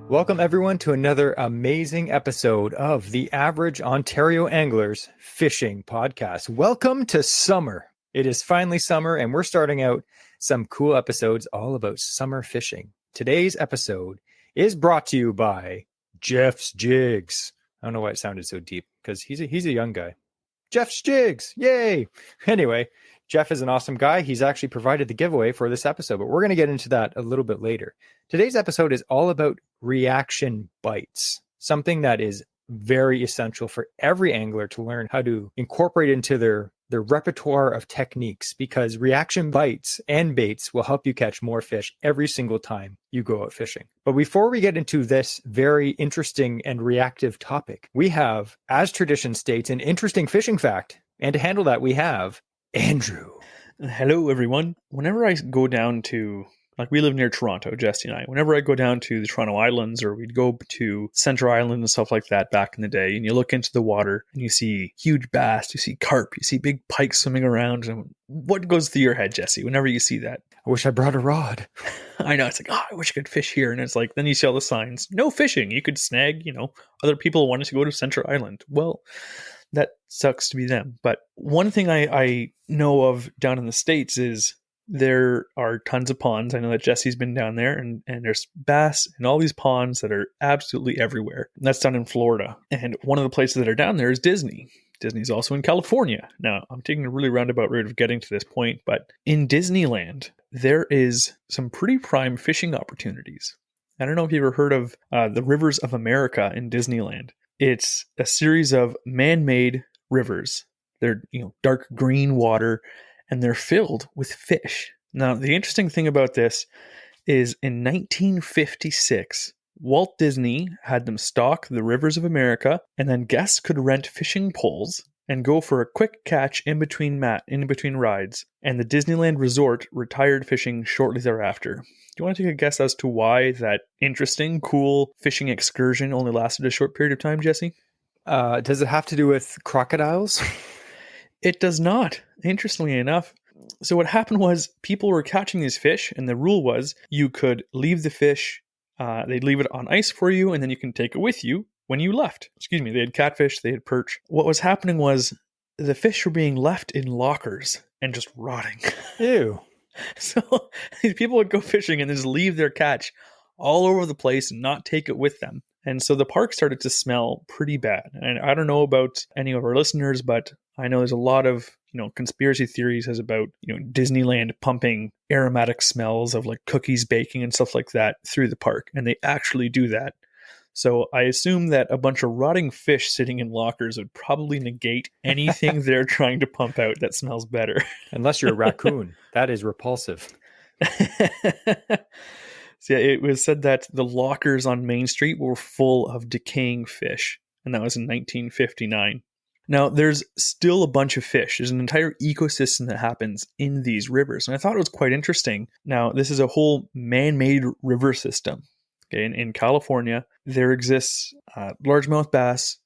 Welcome everyone to another amazing episode of the Average Ontario Anglers Fishing Podcast. Welcome to summer. It is finally summer and we're starting out some cool episodes all about summer fishing. Today's episode is brought to you by Jeff's Jigs. I don't know why it sounded so deep because he's a young guy. Jeff's Jigs, yay! Anyway, Jeff is an awesome guy. He's actually provided the giveaway for this episode, but we're going to get into that a little bit later. Today's episode is all about reaction bites, something that is very essential for every angler to learn how to incorporate into their repertoire of techniques, because reaction bites and baits will help you catch more fish every single time you go out fishing. But before we get into this very interesting and reactive topic, we have, as tradition states, an interesting fishing fact. And to handle that, we have Andrew. Hello, everyone. Whenever I go down to, we live near Toronto, Jesse and I, whenever I go down to the Toronto Islands, or we'd go to Centre Island and stuff like that back in the day, and you look into the water and you see huge bass, you see carp, you see big pike swimming around, and what goes through your head, Jesse, whenever you see that? I wish I brought a rod. I know, it's like, I wish I could fish here. And it's like, then you see all the signs, no fishing. You could snag, other people wanted to go to Centre Island. Well, that sucks to be them. But one thing I know of down in the States is there are tons of ponds. I know that Jesse's been down there, and there's bass in all these ponds that are absolutely everywhere. And that's down in Florida. And one of the places that are down there is Disney. Disney's also in California. Now, I'm taking a really roundabout route of getting to this point, but in Disneyland, there is some pretty prime fishing opportunities. I don't know if you've ever heard of the Rivers of America in Disneyland. It's a series of man-made rivers. They're, dark green water, and they're filled with fish. Now, the interesting thing about this is in 1956, Walt Disney had them stock the Rivers of America, and then guests could rent fishing poles and go for a quick catch in between rides. And the Disneyland Resort retired fishing shortly thereafter. Do you want to take a guess as to why that interesting, cool fishing excursion only lasted a short period of time, Jesse? Does it have to do with crocodiles? It does not, interestingly enough. So what happened was people were catching these fish, and the rule was you could leave the fish, they'd leave it on ice for you, and then you can take it with you when you left. They had catfish, they had perch. What was happening was the fish were being left in lockers and just rotting. Ew. So these people would go fishing and just leave their catch all over the place and not take it with them. And so the park started to smell pretty bad. And I don't know about any of our listeners, but I know there's a lot of, conspiracy theories as about, Disneyland pumping aromatic smells of like cookies baking and stuff like that through the park. And they actually do that. So I assume that a bunch of rotting fish sitting in lockers would probably negate anything they're trying to pump out that smells better. Unless you're a raccoon. That is repulsive. So yeah, it was said that the lockers on Main Street were full of decaying fish. And that was in 1959. Now, there's still a bunch of fish. There's an entire ecosystem that happens in these rivers. And I thought it was quite interesting. Now, this is a whole man-made river system. Okay, in California, there exists largemouth bass,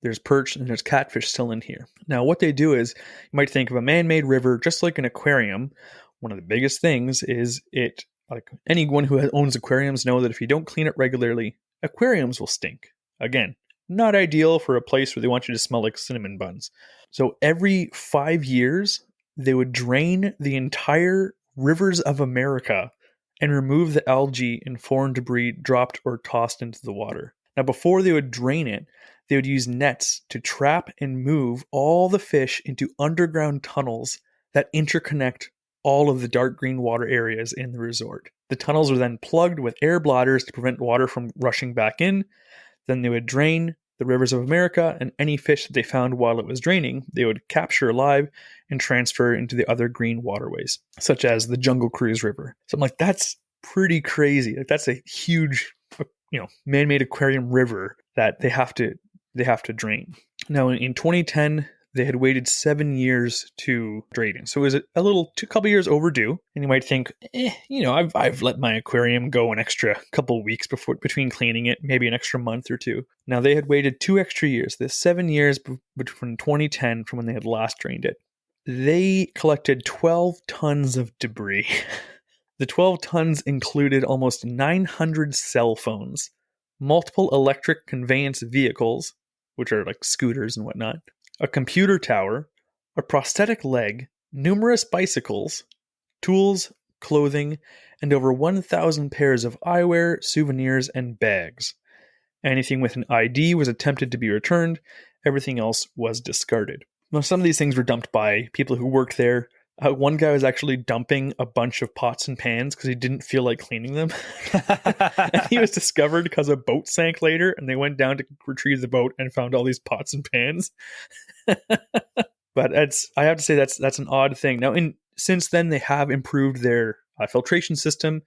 there's perch, and there's catfish still in here. Now, what they do is, you might think of a man-made river just like an aquarium. One of the biggest things is like anyone who owns aquariums know that if you don't clean it regularly, aquariums will stink. Again, not ideal for a place where they want you to smell like cinnamon buns. So every 5 years, they would drain the entire Rivers of America and remove the algae and foreign debris dropped or tossed into the water. Now, before they would drain it, they would use nets to trap and move all the fish into underground tunnels that interconnect all of the dark green water areas in the resort. The tunnels were then plugged with air bladders to prevent water from rushing back in. Then they would drain the Rivers of America, and any fish that they found while it was draining, they would capture alive and transfer into the other green waterways, such as the Jungle Cruise River. So I'm like, that's pretty crazy. Like, that's a huge, man-made aquarium river that they have to drain. Now, in 2010, they had waited 7 years to drain. So it was a couple years overdue. And you might think, I've let my aquarium go an extra couple weeks between cleaning it, maybe an extra month or two. Now they had waited 2 extra years. This 7 years between 2010 from when they had last drained it. They collected 12 tons of debris. The 12 tons included almost 900 cell phones, multiple electric conveyance vehicles, which are like scooters and whatnot, a computer tower, a prosthetic leg, numerous bicycles, tools, clothing, and over 1,000 pairs of eyewear, souvenirs, and bags. Anything with an ID was attempted to be returned. Everything else was discarded. Now, some of these things were dumped by people who worked there. One guy was actually dumping a bunch of pots and pans because he didn't feel like cleaning them. And he was discovered because a boat sank later, and they went down to retrieve the boat and found all these pots and pans. But I have to say that's an odd thing. Now, since then, they have improved their filtration system.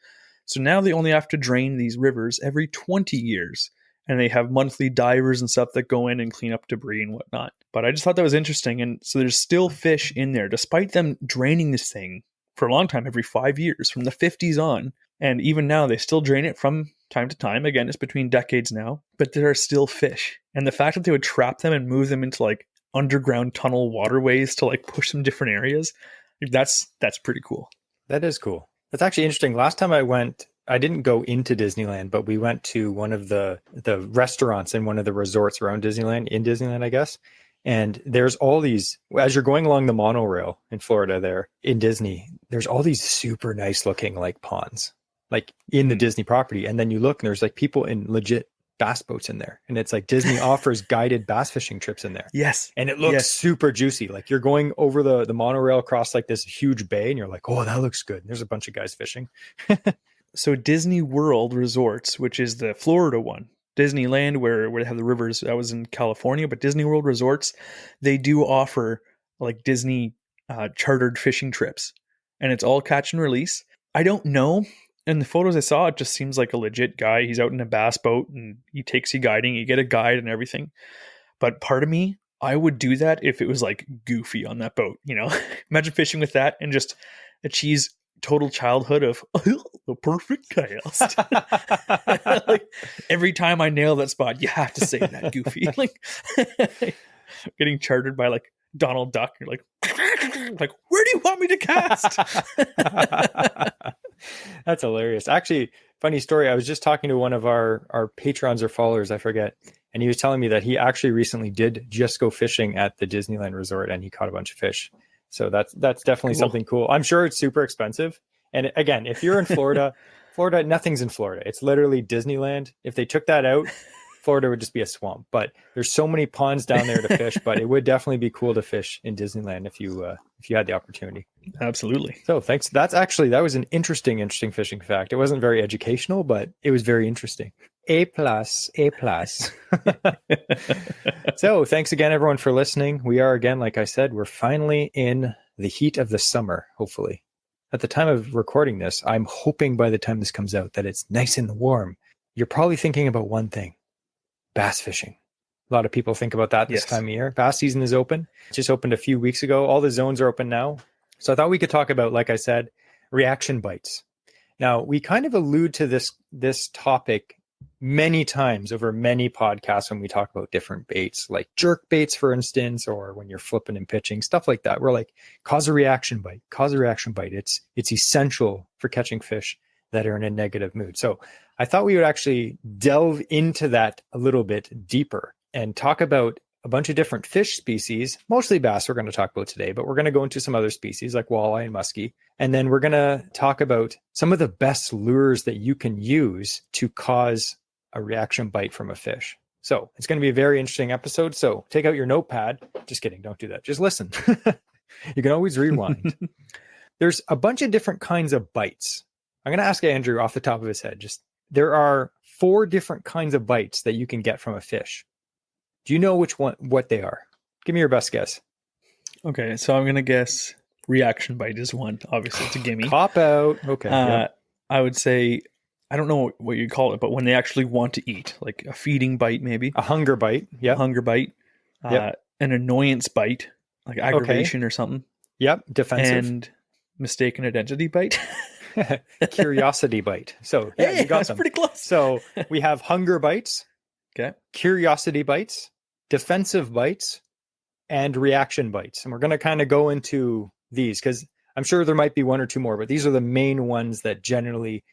So now they only have to drain these rivers every 20 years. And they have monthly divers and stuff that go in and clean up debris and whatnot. But I just thought that was interesting. And so there's still fish in there, despite them draining this thing for a long time, every 5 years, from the 50s on. And even now, they still drain it from time to time. Again, it's between decades now. But there are still fish. And the fact that they would trap them and move them into like underground tunnel waterways to like push them different areas, that's pretty cool. That is cool. That's actually interesting. Last time I went, I didn't go into Disneyland, but we went to one of the restaurants in one of the resorts around Disneyland, in Disneyland, I guess. And there's all these, as you're going along the monorail in Florida there, in Disney, there's all these super nice looking like ponds, like in the Disney property. And then you look and there's like people in legit bass boats in there. And it's like Disney offers guided bass fishing trips in there. Yes. And it looks super juicy. Like you're going over the monorail across like this huge bay and you're like, oh, that looks good. And there's a bunch of guys fishing. So Disney World Resorts, which is the Florida one, Disneyland, where they have the rivers, that was in California, but Disney World Resorts, they do offer like Disney chartered fishing trips, and it's all catch and release. I don't know. In the photos I saw, it just seems like a legit guy. He's out in a bass boat and he takes you guiding. You get a guide and everything. But part of me, I would do that if it was like Goofy on that boat, you know? Imagine fishing with that and just achieve total childhood of the perfect cast. Like every time I nail that spot, you have to say that, Goofy. Like getting chartered by like Donald Duck. You're like, where do you want me to cast? That's hilarious. Actually, funny story. I was just talking to one of our patrons or followers, I forget, and he was telling me that he actually recently did just go fishing at the Disneyland resort and he caught a bunch of fish. So that's definitely something cool. I'm sure it's super expensive. And again, if you're in Florida, nothing's in Florida. It's literally Disneyland. If they took that out, Florida would just be a swamp. But there's so many ponds down there to fish. But it would definitely be cool to fish in Disneyland if you had the opportunity. Absolutely. So thanks. That was an interesting fishing fact. It wasn't very educational, but it was very interesting. A+. So thanks again, everyone, for listening. We are, again, like I said, we're finally in the heat of the summer, hopefully. At the time of recording this, I'm hoping by the time this comes out that it's nice and warm. You're probably thinking about one thing: bass fishing. A lot of people think about that this time of year. Bass season is open. It just opened a few weeks ago. All the zones are open now. So I thought we could talk about, like I said, reaction bites. Now, we kind of allude to this topic many times over many podcasts when we talk about different baits, like jerk baits, for instance, or when you're flipping and pitching, stuff like that. We're like, cause a reaction bite. It's essential for catching fish that are in a negative mood. So I thought we would actually delve into that a little bit deeper and talk about a bunch of different fish species, mostly bass we're going to talk about today, but we're going to go into some other species like walleye and muskie. And then we're going to talk about some of the best lures that you can use to cause a reaction bite from a fish. So it's going to be a very interesting episode. So take out your notepad. Just kidding. Don't do that. Just listen. You can always rewind. There's a bunch of different kinds of bites. I'm going to ask Andrew off the top of his head. There are 4 different kinds of bites that you can get from a fish. Do you know what they are? Give me your best guess. Okay, so I'm going to guess reaction bite is one. Obviously, it's a gimme. Cop out. Okay. I would say, I don't know what you call it, but when they actually want to eat, like a feeding bite, maybe. A hunger bite. Yeah. Hunger bite. An annoyance bite, like aggravation or something. Yep. Defensive. And mistaken identity bite. Curiosity bite. So yeah, you got that's them. Pretty close. So we have hunger bites. Okay. Curiosity bites, defensive bites, and reaction bites. And we're going to kind of go into these because I'm sure there might be one or two more, but these are the main ones that generally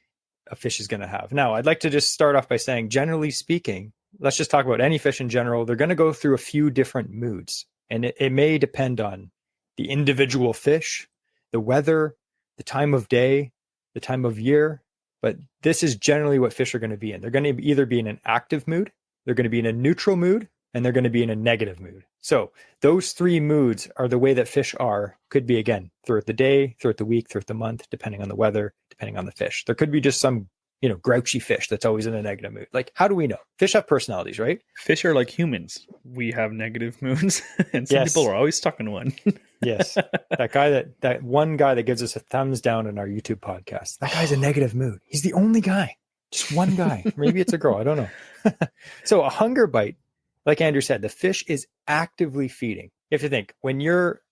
a fish is going to have. Now, I'd like to just start off by saying, generally speaking, let's just talk about any fish in general. They're going to go through a few different moods, and it may depend on the individual fish, the weather, the time of day, the time of year. But this is generally what fish are going to be in. They're going to either be in an active mood, they're going to be in a neutral mood, and they're going to be in a negative mood. So those three moods are the way that fish are, could be, again, throughout the day, throughout the week, throughout the month, depending on the weather, depending on the fish. There could be just some, grouchy fish that's always in a negative mood. Like, how do we know? Fish have personalities, right? Fish are like humans. We have negative moods, and some people are always stuck in one. Yes. That one guy that gives us a thumbs down in our YouTube podcast, that guy's a negative mood. He's the only guy. Just one guy. Maybe it's a girl. I don't know. So a hunger bite, like Andrew said, the fish is actively feeding. You have to think, when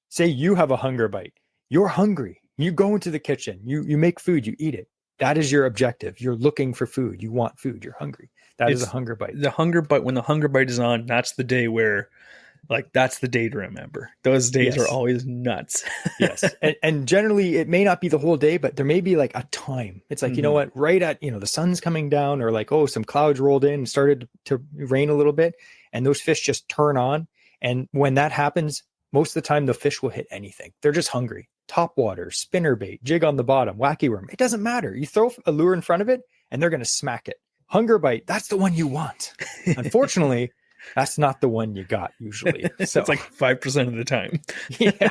say you have a hunger bite, you're hungry. You go into the kitchen, you make food, you eat it. That is your objective. You're looking for food. You want food. You're hungry. It's a hunger bite. The hunger bite, when the hunger bite is on, that's the day where, that's the day to remember. Those days are always nuts. Yes. And generally, it may not be the whole day, but there may be like a time. It's like, you know what, right at, the sun's coming down, or like, some clouds rolled in and started to rain a little bit, and those fish just turn on. And when that happens, most of the time, the fish will hit anything. They're just hungry. Top water, spinnerbait, jig on the bottom, wacky worm. It doesn't matter. You throw a lure in front of it and they're going to smack it. Hunger bite, that's the one you want. Unfortunately, that's not the one you got usually. So it's like 5% of the time. Yeah.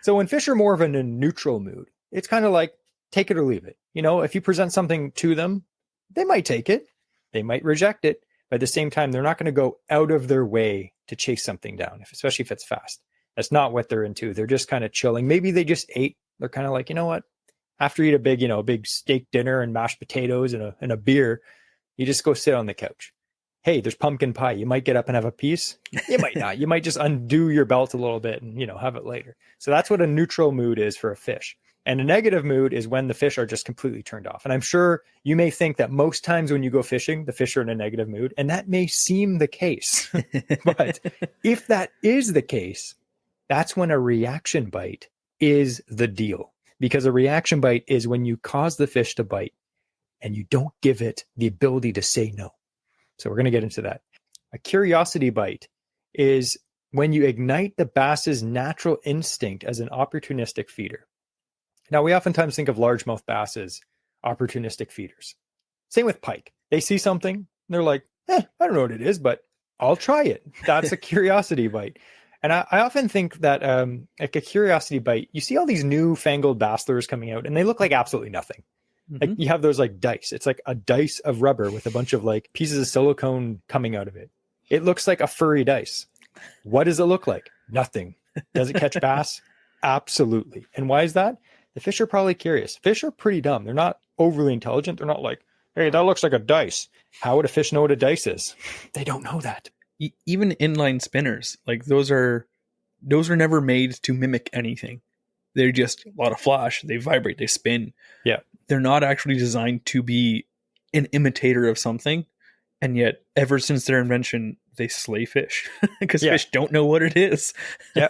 So when fish are more of in a neutral mood, it's kind of like take it or leave it. If you present something to them, they might take it. They might reject it. But at the same time, they're not going to go out of their way to chase something down, especially if it's fast. That's not what they're into. They're just kind of chilling. Maybe they just ate. They're kind of like, you know what? After you eat a big steak dinner and mashed potatoes and a beer, you just go sit on the couch. Hey, there's pumpkin pie. You might get up and have a piece. You might not. You might just undo your belt a little bit and, have it later. So that's what a neutral mood is for a fish. And a negative mood is when the fish are just completely turned off. And I'm sure you may think that most times when you go fishing, the fish are in a negative mood. And that may seem the case. But if that is the case, that's when a reaction bite is the deal. Because a reaction bite is when you cause the fish to bite and you don't give it the ability to say no. So we're going to get into that. A curiosity bite is when you ignite the bass's natural instinct as an opportunistic feeder. Now, we oftentimes think of largemouth bass as opportunistic feeders. Same with pike. They see something, they're like, I don't know what it is, but I'll try it. That's a curiosity bite. And I often think that like a curiosity bite, you see all these newfangled bass lures coming out and they look like absolutely nothing. Like you have those like dice. It's like a dice of rubber with a bunch of like pieces of silicone coming out of it. It looks like a furry dice. What does it look like? Nothing. Does it catch bass? Absolutely. And why is that? The fish are probably curious. Fish are pretty dumb. They're not overly intelligent. They're not like, hey, that looks like a dice. How would a fish know what a dice is? They don't know that. Even inline spinners, like those are never made to mimic anything. They're just a lot of flash. They vibrate, they spin. Yeah. They're not actually designed to be an imitator of something. And yet, ever since their invention, they slay fish because fish don't know what it is. Yeah,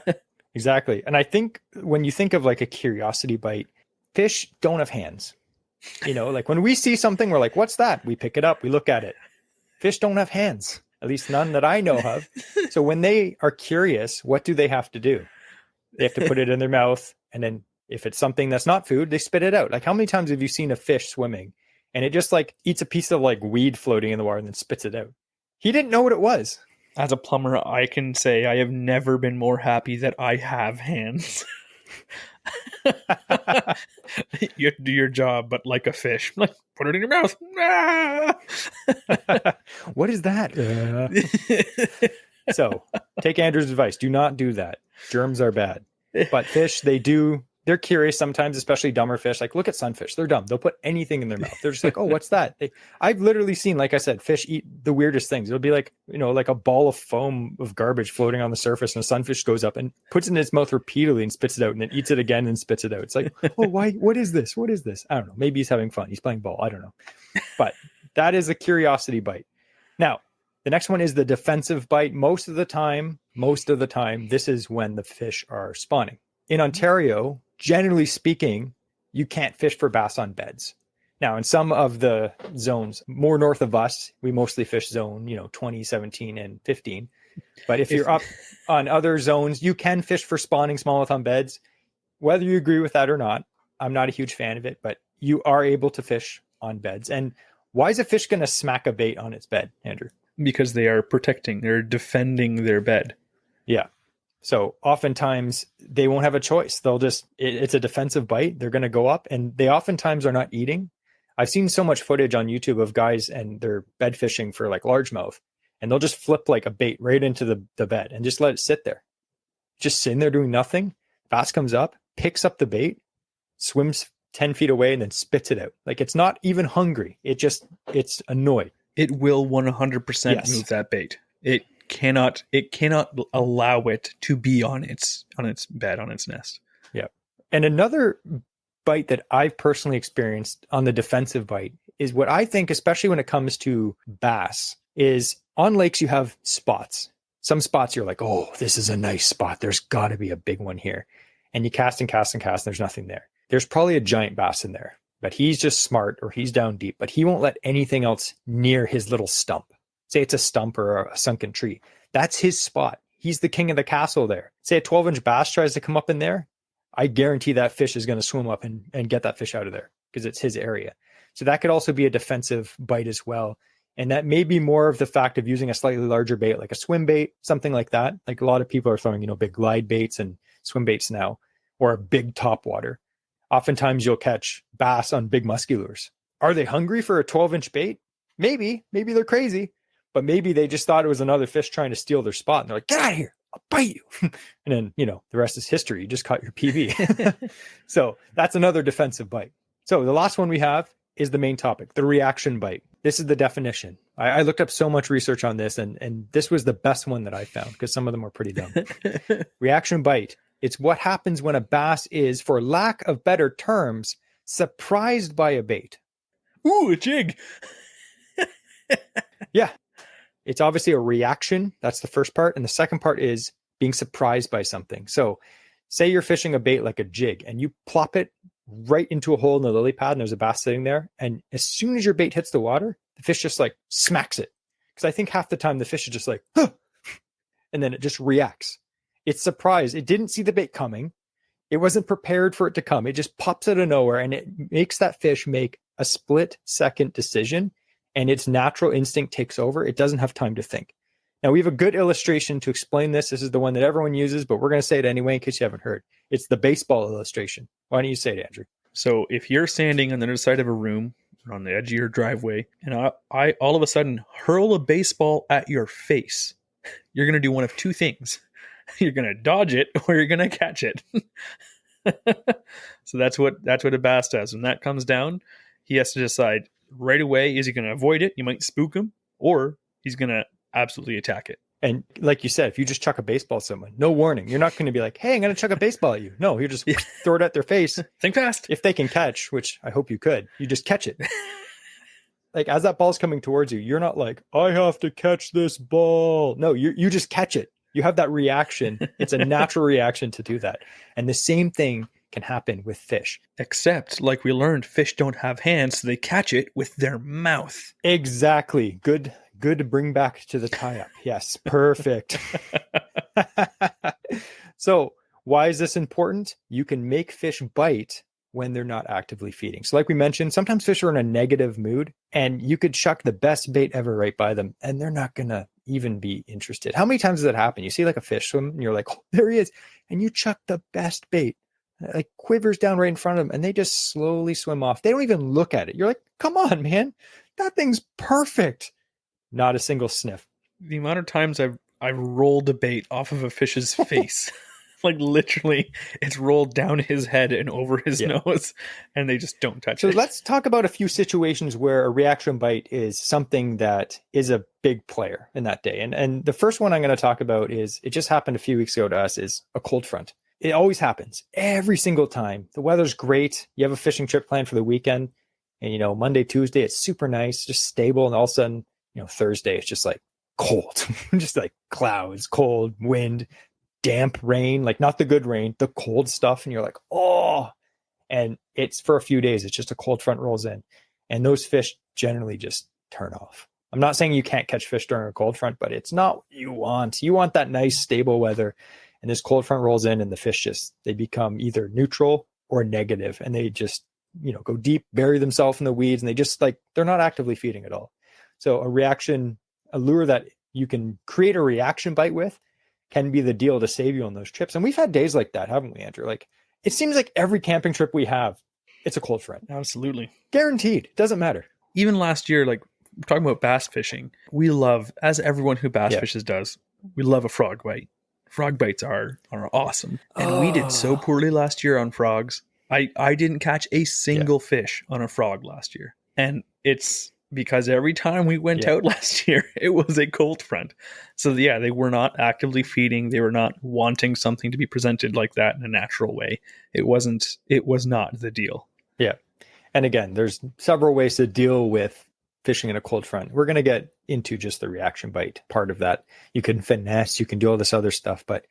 exactly. And I think when you think of like a curiosity bite, fish don't have hands. Like when we see something, we're like, what's that? We pick it up, we look at it. Fish don't have hands, at least none that I know of. So when they are curious, what do they have to do? They have to put it in their mouth. And then if it's something that's not food, they spit it out. Like how many times have you seen a fish swimming and it just like eats a piece of like weed floating in the water and then spits it out? He didn't know what it was. As a plumber, I can say I have never been more happy that I have hands. You do your job, but like a fish. Like, put it in your mouth. What is that? So take Andrew's advice. Do not do that. Germs are bad. But fish, they're curious sometimes, especially dumber fish. Like look at sunfish. They're dumb. They'll put anything in their mouth. They're just like, oh, what's that? I've literally seen, like I said, fish eat the weirdest things. It'll be like, like a ball of foam of garbage floating on the surface, and a sunfish goes up and puts it in its mouth repeatedly and spits it out and then eats it again and spits it out. It's like, oh, why? What is this? What is this? I don't know. Maybe he's having fun. He's playing ball. I don't know. But that is a curiosity bite. Now, the next one is the defensive bite. Most of the time, this is when the fish are spawning. In Ontario, generally speaking, you can't fish for bass on beds Now, in some of the zones more north of us, we mostly fish zone, 20, 17, and 15. But if you're up on other zones, you can fish for spawning smallmouth on beds. Whether you agree with that or not, I'm not a huge fan of it, but you are able to fish on beds. And why is a fish going to smack a bait on its bed, Andrew? Because they're defending their bed. Yeah. So oftentimes they won't have a choice. It's a defensive bite. They're going to go up, and they oftentimes are not eating. I've seen so much footage on YouTube of guys and they're bed fishing for like largemouth, and they'll just flip like a bait right into the bed and just let it sit there. Just sitting there doing nothing. Bass comes up, picks up the bait, swims 10 feet away, and then spits it out. Like, it's not even hungry. It's annoyed. It will 100% move that bait. It cannot allow it to be on its bed, on its nest. Yeah. And another bite that I've personally experienced on the defensive bite is what I think, especially when it comes to bass, is on lakes you have spots. Some spots you're like, oh, this is a nice spot. There's got to be a big one here. And you cast and cast and cast, and there's nothing there. There's probably a giant bass in there, but he's just smart, or he's down deep, but he won't let anything else near his little stump. Say it's a stump or a sunken tree. That's his spot. He's the king of the castle there. Say a 12-inch bass tries to come up in there. I guarantee that fish is going to swim up and get that fish out of there because it's his area. So that could also be a defensive bite as well. And that may be more of the fact of using a slightly larger bait, like a swim bait, something like that. Like a lot of people are throwing, big glide baits and swim baits now, or a big top water. Oftentimes you'll catch bass on big musky lures. Are they hungry for a 12-inch bait? Maybe they're crazy, but maybe they just thought it was another fish trying to steal their spot. And they're like, get out of here, I'll bite you. And then, the rest is history. You just caught your PB. So that's another defensive bite. So the last one we have is the main topic, the reaction bite. This is the definition. I looked up so much research on this, and this was the best one that I found because some of them were pretty dumb. Reaction bite. It's what happens when a bass is, for lack of better terms, surprised by a bait. Ooh, a jig. Yeah. It's obviously a reaction. That's the first part. And the second part is being surprised by something. So say you're fishing a bait like a jig and you plop it right into a hole in the lily pad and there's a bass sitting there. And as soon as your bait hits the water, the fish just like smacks it. Because I think half the time the fish is just like, huh! And then it just reacts. It's surprised. It didn't see the bait coming. It wasn't prepared for it to come. It just pops out of nowhere, and it makes that fish make a split-second decision, and its natural instinct takes over. It doesn't have time to think. Now, we have a good illustration to explain this. This is the one that everyone uses, but we're going to say it anyway in case you haven't heard. It's the baseball illustration. Why don't you say it, Andrew? So if you're standing on the other side of a room or on the edge of your driveway, and I all of a sudden hurl a baseball at your face, you're going to do one of two things. You're going to dodge it or you're going to catch it. So that's what a bass does. When that comes down, he has to decide right away, is he going to avoid it? You might spook him, or he's going to absolutely attack it. And like you said, if you just chuck a baseball at someone, no warning, you're not going to be like, hey, I'm going to chuck a baseball at you. No, you just throw it at their face. Think fast. If they can catch, which I hope you could, you just catch it. Like as that ball's coming towards you, you're not like, I have to catch this ball. No, you just catch it. You have that reaction. It's a natural reaction to do that. And the same thing can happen with fish. Except, like we learned, fish don't have hands, so they catch it with their mouth. Exactly. Good to bring back to the tie-up. Yes, perfect. So why is this important? You can make fish bite when they're not actively feeding. So like we mentioned, sometimes fish are in a negative mood, and you could chuck the best bait ever right by them, and they're not going to even be interested. How many times does that happen? You see like a fish swim and you're like, oh, there he is. And you chuck the best bait, like quivers down right in front of them, and they just slowly swim off. They don't even look at it. You're like, come on, man, that thing's perfect. Not a single sniff. The amount of times I've rolled a bait off of a fish's face, like literally it's rolled down his head and over his nose, and they just don't touch it. So let's talk about a few situations where a reaction bite is something that is a big player in that day. And the first one I'm going to talk about is, it just happened a few weeks ago to us, is a cold front. It always happens every single time. The weather's great. You have a fishing trip planned for the weekend, and Monday, Tuesday, it's super nice, just stable. And all of a sudden, Thursday, it's just like cold, just like clouds, cold, wind, damp rain, like not the good rain, the cold stuff. And you're like, oh, and it's for a few days. It's just a cold front rolls in. And those fish generally just turn off. I'm not saying you can't catch fish during a cold front, but it's not what you want. You want that nice stable weather. And this cold front rolls in and the fish they become either neutral or negative, and they just, go deep, bury themselves in the weeds, and they just they're not actively feeding at all. So a lure that you can create a reaction bite with can be the deal to save you on those trips. And we've had days like that, haven't we, Andrew? It seems like every camping trip we have, it's a cold front. Absolutely. Guaranteed. Doesn't matter. Even last year, talking about bass fishing, we love, as everyone who bass fishes does, we love a frog bite. Frog bites are awesome. And we did so poorly last year on frogs. I didn't catch a single fish on a frog last year. And it's because every time we went out last year, it was a cold front. So they were not actively feeding. They were not wanting something to be presented like that in a natural way. It was not the deal. Yeah. And again, there's several ways to deal with fishing in a cold front. We're going to get into just the reaction bite part of that. You can finesse, you can do all this other stuff, but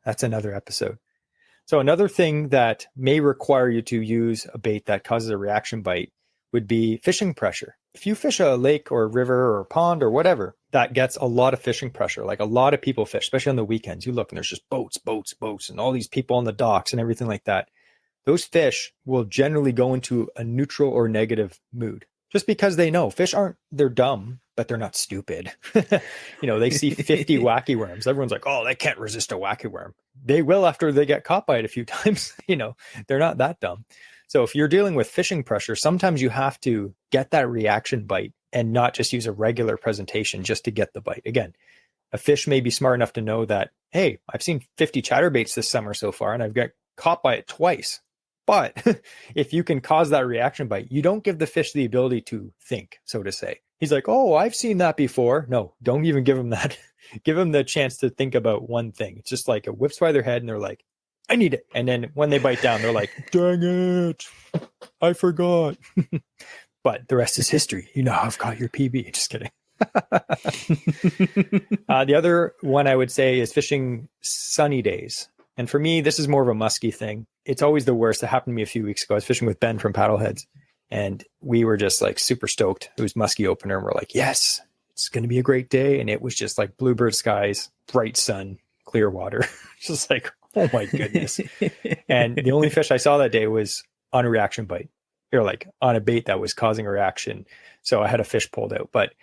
that's another episode. So another thing that may require you to use a bait that causes a reaction bite would be fishing pressure. If you fish a lake or a river or a pond or whatever, that gets a lot of fishing pressure. A lot of people fish, especially on the weekends. You look and there's just boats, and all these people on the docks and everything like that. Those fish will generally go into a neutral or negative mood. Just because they know they're dumb, but they're not stupid. They see 50 wacky worms. Everyone's like, oh, they can't resist a wacky worm. They will after they get caught by it a few times. They're not that dumb. So if you're dealing with fishing pressure, sometimes you have to get that reaction bite and not just use a regular presentation just to get the bite. Again, a fish may be smart enough to know that, hey, I've seen 50 chatterbaits this summer so far, and I've got caught by it twice. But if you can cause that reaction bite, you don't give the fish the ability to think, so to say. He's like, oh, I've seen that before. No, don't even give him that. Give him the chance to think about one thing. It's just like it whips by their head and they're like, I need it. And then when they bite down, they're like, dang it, I forgot. But the rest is history. I've got your PB. Just kidding. The other one I would say is fishing sunny days. And for me, this is more of a musky thing. It's always the worst. It happened to me a few weeks ago. I was fishing with Ben from Paddleheads, and we were just super stoked. It was musky opener, and we're like, yes, it's going to be a great day. And it was just bluebird skies, bright sun, clear water. Just oh my goodness. And the only fish I saw that day was on a reaction bite, or on a bait that was causing a reaction. So I had a fish pulled out. But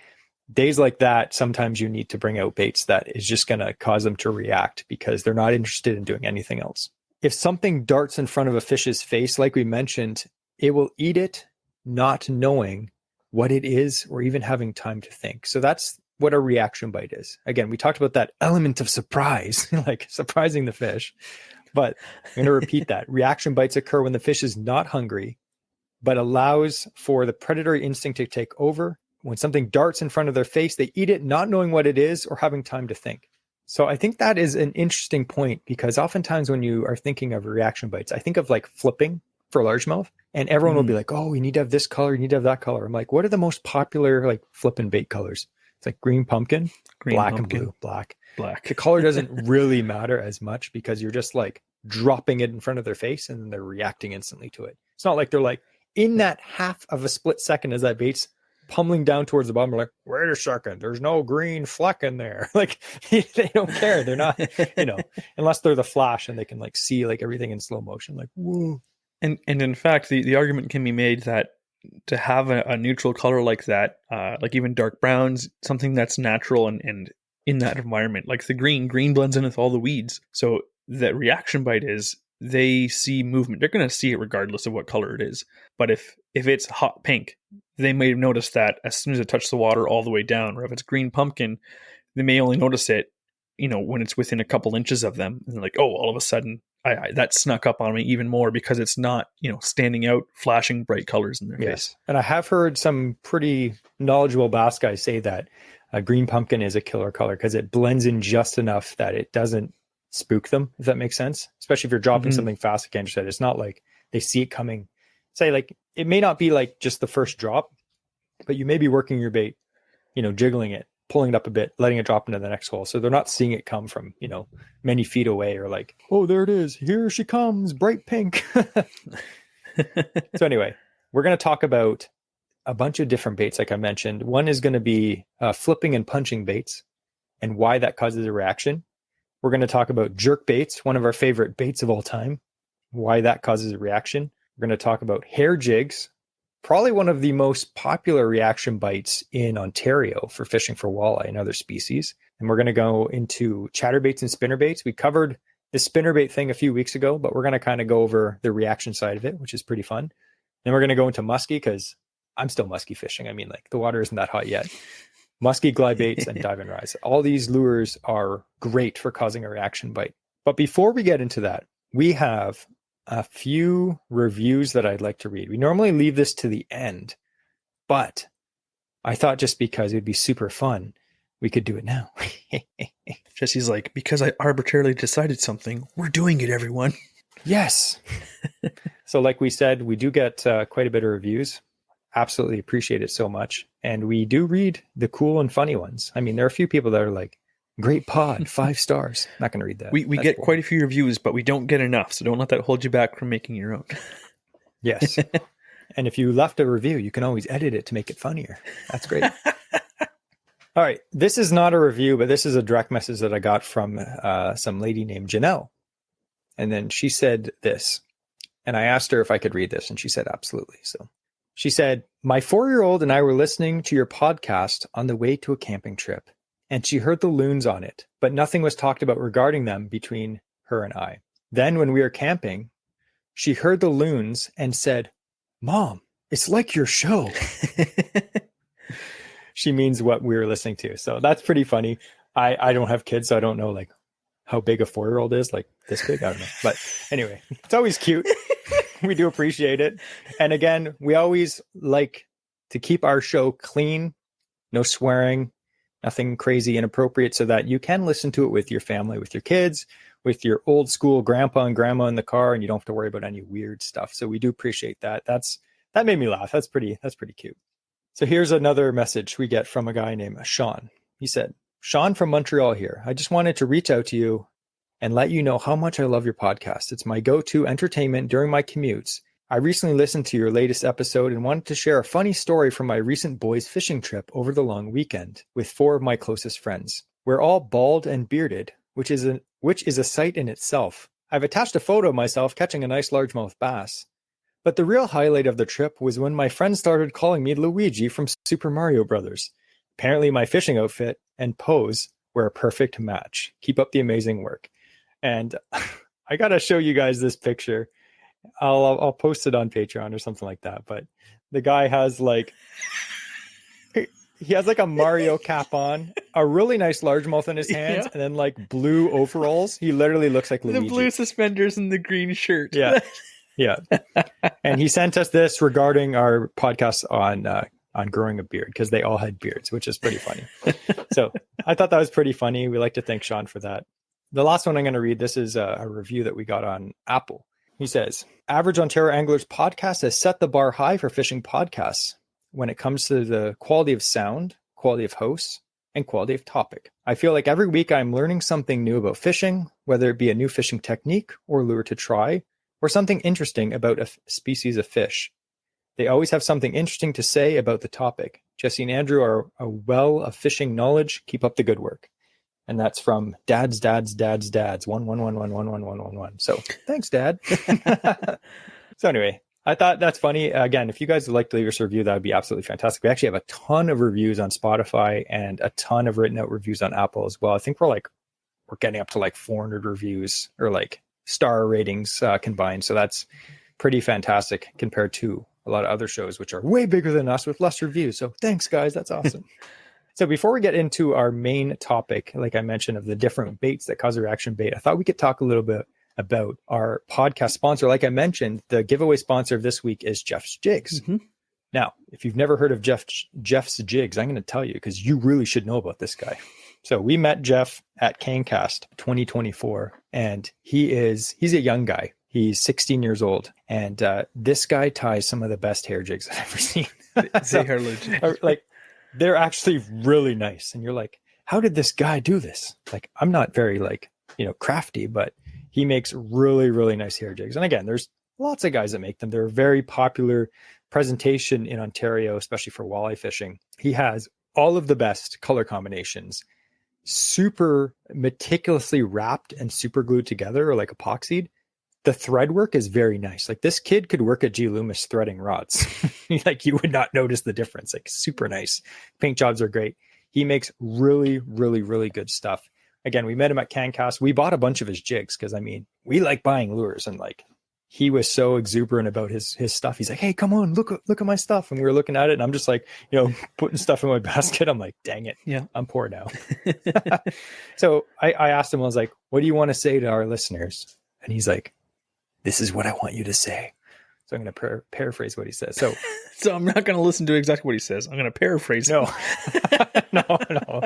days like that, sometimes you need to bring out baits that is just going to cause them to react because they're not interested in doing anything else. If something darts in front of a fish's face, like we mentioned, it will eat it, not knowing what it is or even having time to think. So that's what a reaction bite is. Again, we talked about that element of surprise, surprising the fish. But I'm going to repeat that. Reaction bites occur when the fish is not hungry, but allows for the predatory instinct to take over. When something darts in front of their face, they eat it, not knowing what it is or having time to think. So I think that is an interesting point, because oftentimes when you are thinking of reaction bites, I think of flipping for largemouth, and everyone will be like, oh, you need to have this color, you need to have that color. I'm like, what are the most popular flipping bait colors? It's green pumpkin, black pumpkin, and blue, black. The color doesn't really matter as much because you're just dropping it in front of their face and then they're reacting instantly to it. It's not like they're in that half of a split second as that bait's pummeling down towards the bottom, we're wait a second, there's no green fleck in there. They don't care. They're not, unless they're the Flash and they can see everything in slow motion, whoa. And in fact, the argument can be made that to have a neutral color like that, even dark browns, something that's natural and in that environment, the green blends in with all the weeds. So that reaction bite is, they see movement. They're going to see it regardless of what color it is. But if it's hot pink, they may have noticed that as soon as it touched the water all the way down. Or if it's green pumpkin, they may only notice it, when it's within a couple inches of them. And they're like, oh, all of a sudden, that snuck up on me even more because it's not, standing out, flashing bright colors in their face. And I have heard some pretty knowledgeable bass guys say that green pumpkin is a killer color because it blends in just enough that it doesn't spook them, if that makes sense. Especially if you're dropping something fast, like Andrew said. It's not like they see it coming. Say it may not be just the first drop, but you may be working your bait, jiggling it, pulling it up a bit, letting it drop into the next hole. So they're not seeing it come from, many feet away, or oh, there it is. Here she comes, bright pink. So anyway, we're going to talk about a bunch of different baits, like I mentioned. One is going to be flipping and punching baits and why that causes a reaction. We're going to talk about jerk baits, one of our favorite baits of all time, why that causes a reaction. We're going to talk about hair jigs, probably one of the most popular reaction bites in Ontario for fishing for walleye and other species. And we're going to go into chatterbaits and spinnerbaits. We covered the spinnerbait thing a few weeks ago, but we're going to kind of go over the reaction side of it, which is pretty fun. Then we're going to go into muskie because I'm still muskie fishing. I mean, like the water isn't that hot yet. Muskie, glide baits, and dive and rise. All these lures are great for causing a reaction bite. But before we get into that, we have a few reviews that I'd like to read. We normally leave this to the end, but I thought just because it'd be super fun, we could do it now. Jesse's like, because I arbitrarily decided something, we're doing it, everyone. Yes. So like we said, we do get quite a bit of reviews. Absolutely appreciate it so much. And we do read the cool and funny ones. I mean, there are a few people that are like, great pod, 5 stars. Not going to read that. We get quite a few reviews, but we don't get enough. So don't let that hold you back from making your own. Yes. And if you left a review, you can always edit it to make it funnier. That's great. All right. This is not a review, but this is a direct message that I got from some lady named Janelle. And then she said this, and I asked her if I could read this, and she said, absolutely. So she said, my 4-year-old and I were listening to your podcast on the way to a camping trip, and she heard the loons on it, but nothing was talked about regarding them between her and I. Then when we were camping, she heard the loons and said, Mom, it's like your show. She means what we were listening to. So that's pretty funny. I don't have kids, so I don't know like how big a 4-year-old is, like this big. I don't know. But anyway, it's always cute. We do appreciate it. And again, we always like to keep our show clean, no swearing, nothing crazy inappropriate, so that you can listen to it with your family, with your kids, with your old school grandpa and grandma in the car, and you don't have to worry about any weird stuff. So we do appreciate that. That made me laugh. That's pretty cute. So here's another message we get from a guy named Sean. He said, Sean from Montreal here. I just wanted to reach out to you and let you know how much I love your podcast. It's my go-to entertainment during my commutes. I recently listened to your latest episode and wanted to share a funny story from my recent boys fishing trip over the long weekend with 4 of my closest friends. We're all bald and bearded, which is a sight in itself. I've attached a photo of myself catching a nice largemouth bass. But the real highlight of the trip was when my friends started calling me Luigi from Super Mario Brothers. Apparently my fishing outfit and pose were a perfect match. Keep up the amazing work. And I got to show you guys this picture. I'll post it on Patreon or something like that. But the guy has like, he has like a Mario cap on, a really nice largemouth in his hands, and then like blue overalls. He literally looks like Luigi. The blue suspenders and the green shirt. Yeah. Yeah. And he sent us this regarding our podcast on growing a beard, because they all had beards, which is pretty funny. So I thought that was pretty funny. We like to thank Sean for that. The last one I'm going to read, this is a review that we got on Apple. He says, Average Ontario Anglers podcast has set the bar high for fishing podcasts when it comes to the quality of sound, quality of hosts, and quality of topic. I feel like every week I'm learning something new about fishing, whether it be a new fishing technique or lure to try, or something interesting about a species of fish. They always have something interesting to say about the topic. Jesse and Andrew are a well of fishing knowledge. Keep up the good work. And that's from Dad's 111111111. So thanks, Dad. So anyway, I thought that's funny. Again, if you guys would like to leave us a review, that would be absolutely fantastic. We actually have a ton of reviews on Spotify and a ton of written out reviews on Apple as well. I think we're getting up to like 400 reviews or like star ratings combined. So that's pretty fantastic compared to a lot of other shows, which are way bigger than us with less reviews. So thanks, guys. That's awesome. So before we get into our main topic, like I mentioned, of the different baits that cause a reaction bait, I thought we could talk a little bit about our podcast sponsor. Like I mentioned, the giveaway sponsor of this week is Jeff's Jigs. Mm-hmm. Now, if you've never heard of Jeff's Jigs, I'm going to tell you, because you really should know about this guy. So we met Jeff at Canecast 2024, and he's a young guy. He's 16 years old, and this guy ties some of the best hair jigs I've ever seen. They are legit. Like, they're actually really nice. And you're like, how did this guy do this? Like, I'm not very crafty, but he makes really, really nice hair jigs. And again, there's lots of guys that make them. They're very popular presentation in Ontario, especially for walleye fishing. He has all of the best color combinations, super meticulously wrapped and super glued together or like epoxied. The thread work is very nice. Like this kid could work at G. Loomis threading rods. Like you would not notice the difference. Like super nice. Paint jobs are great. He makes really, really, really good stuff. Again, we met him at CanCast. We bought a bunch of his jigs because I mean, we like buying lures, and like he was so exuberant about his stuff. He's like, "Hey, come on, look at my stuff." And we were looking at it, and I'm just like, putting stuff in my basket. I'm like, "Dang it, Yeah, I'm poor now." So I asked him, I was like, "What do you want to say to our listeners?" And he's like, "This is what I want you to say." So I'm going to paraphrase what he says. So, so I'm not going to listen to exactly what he says. I'm going to paraphrase. No, no.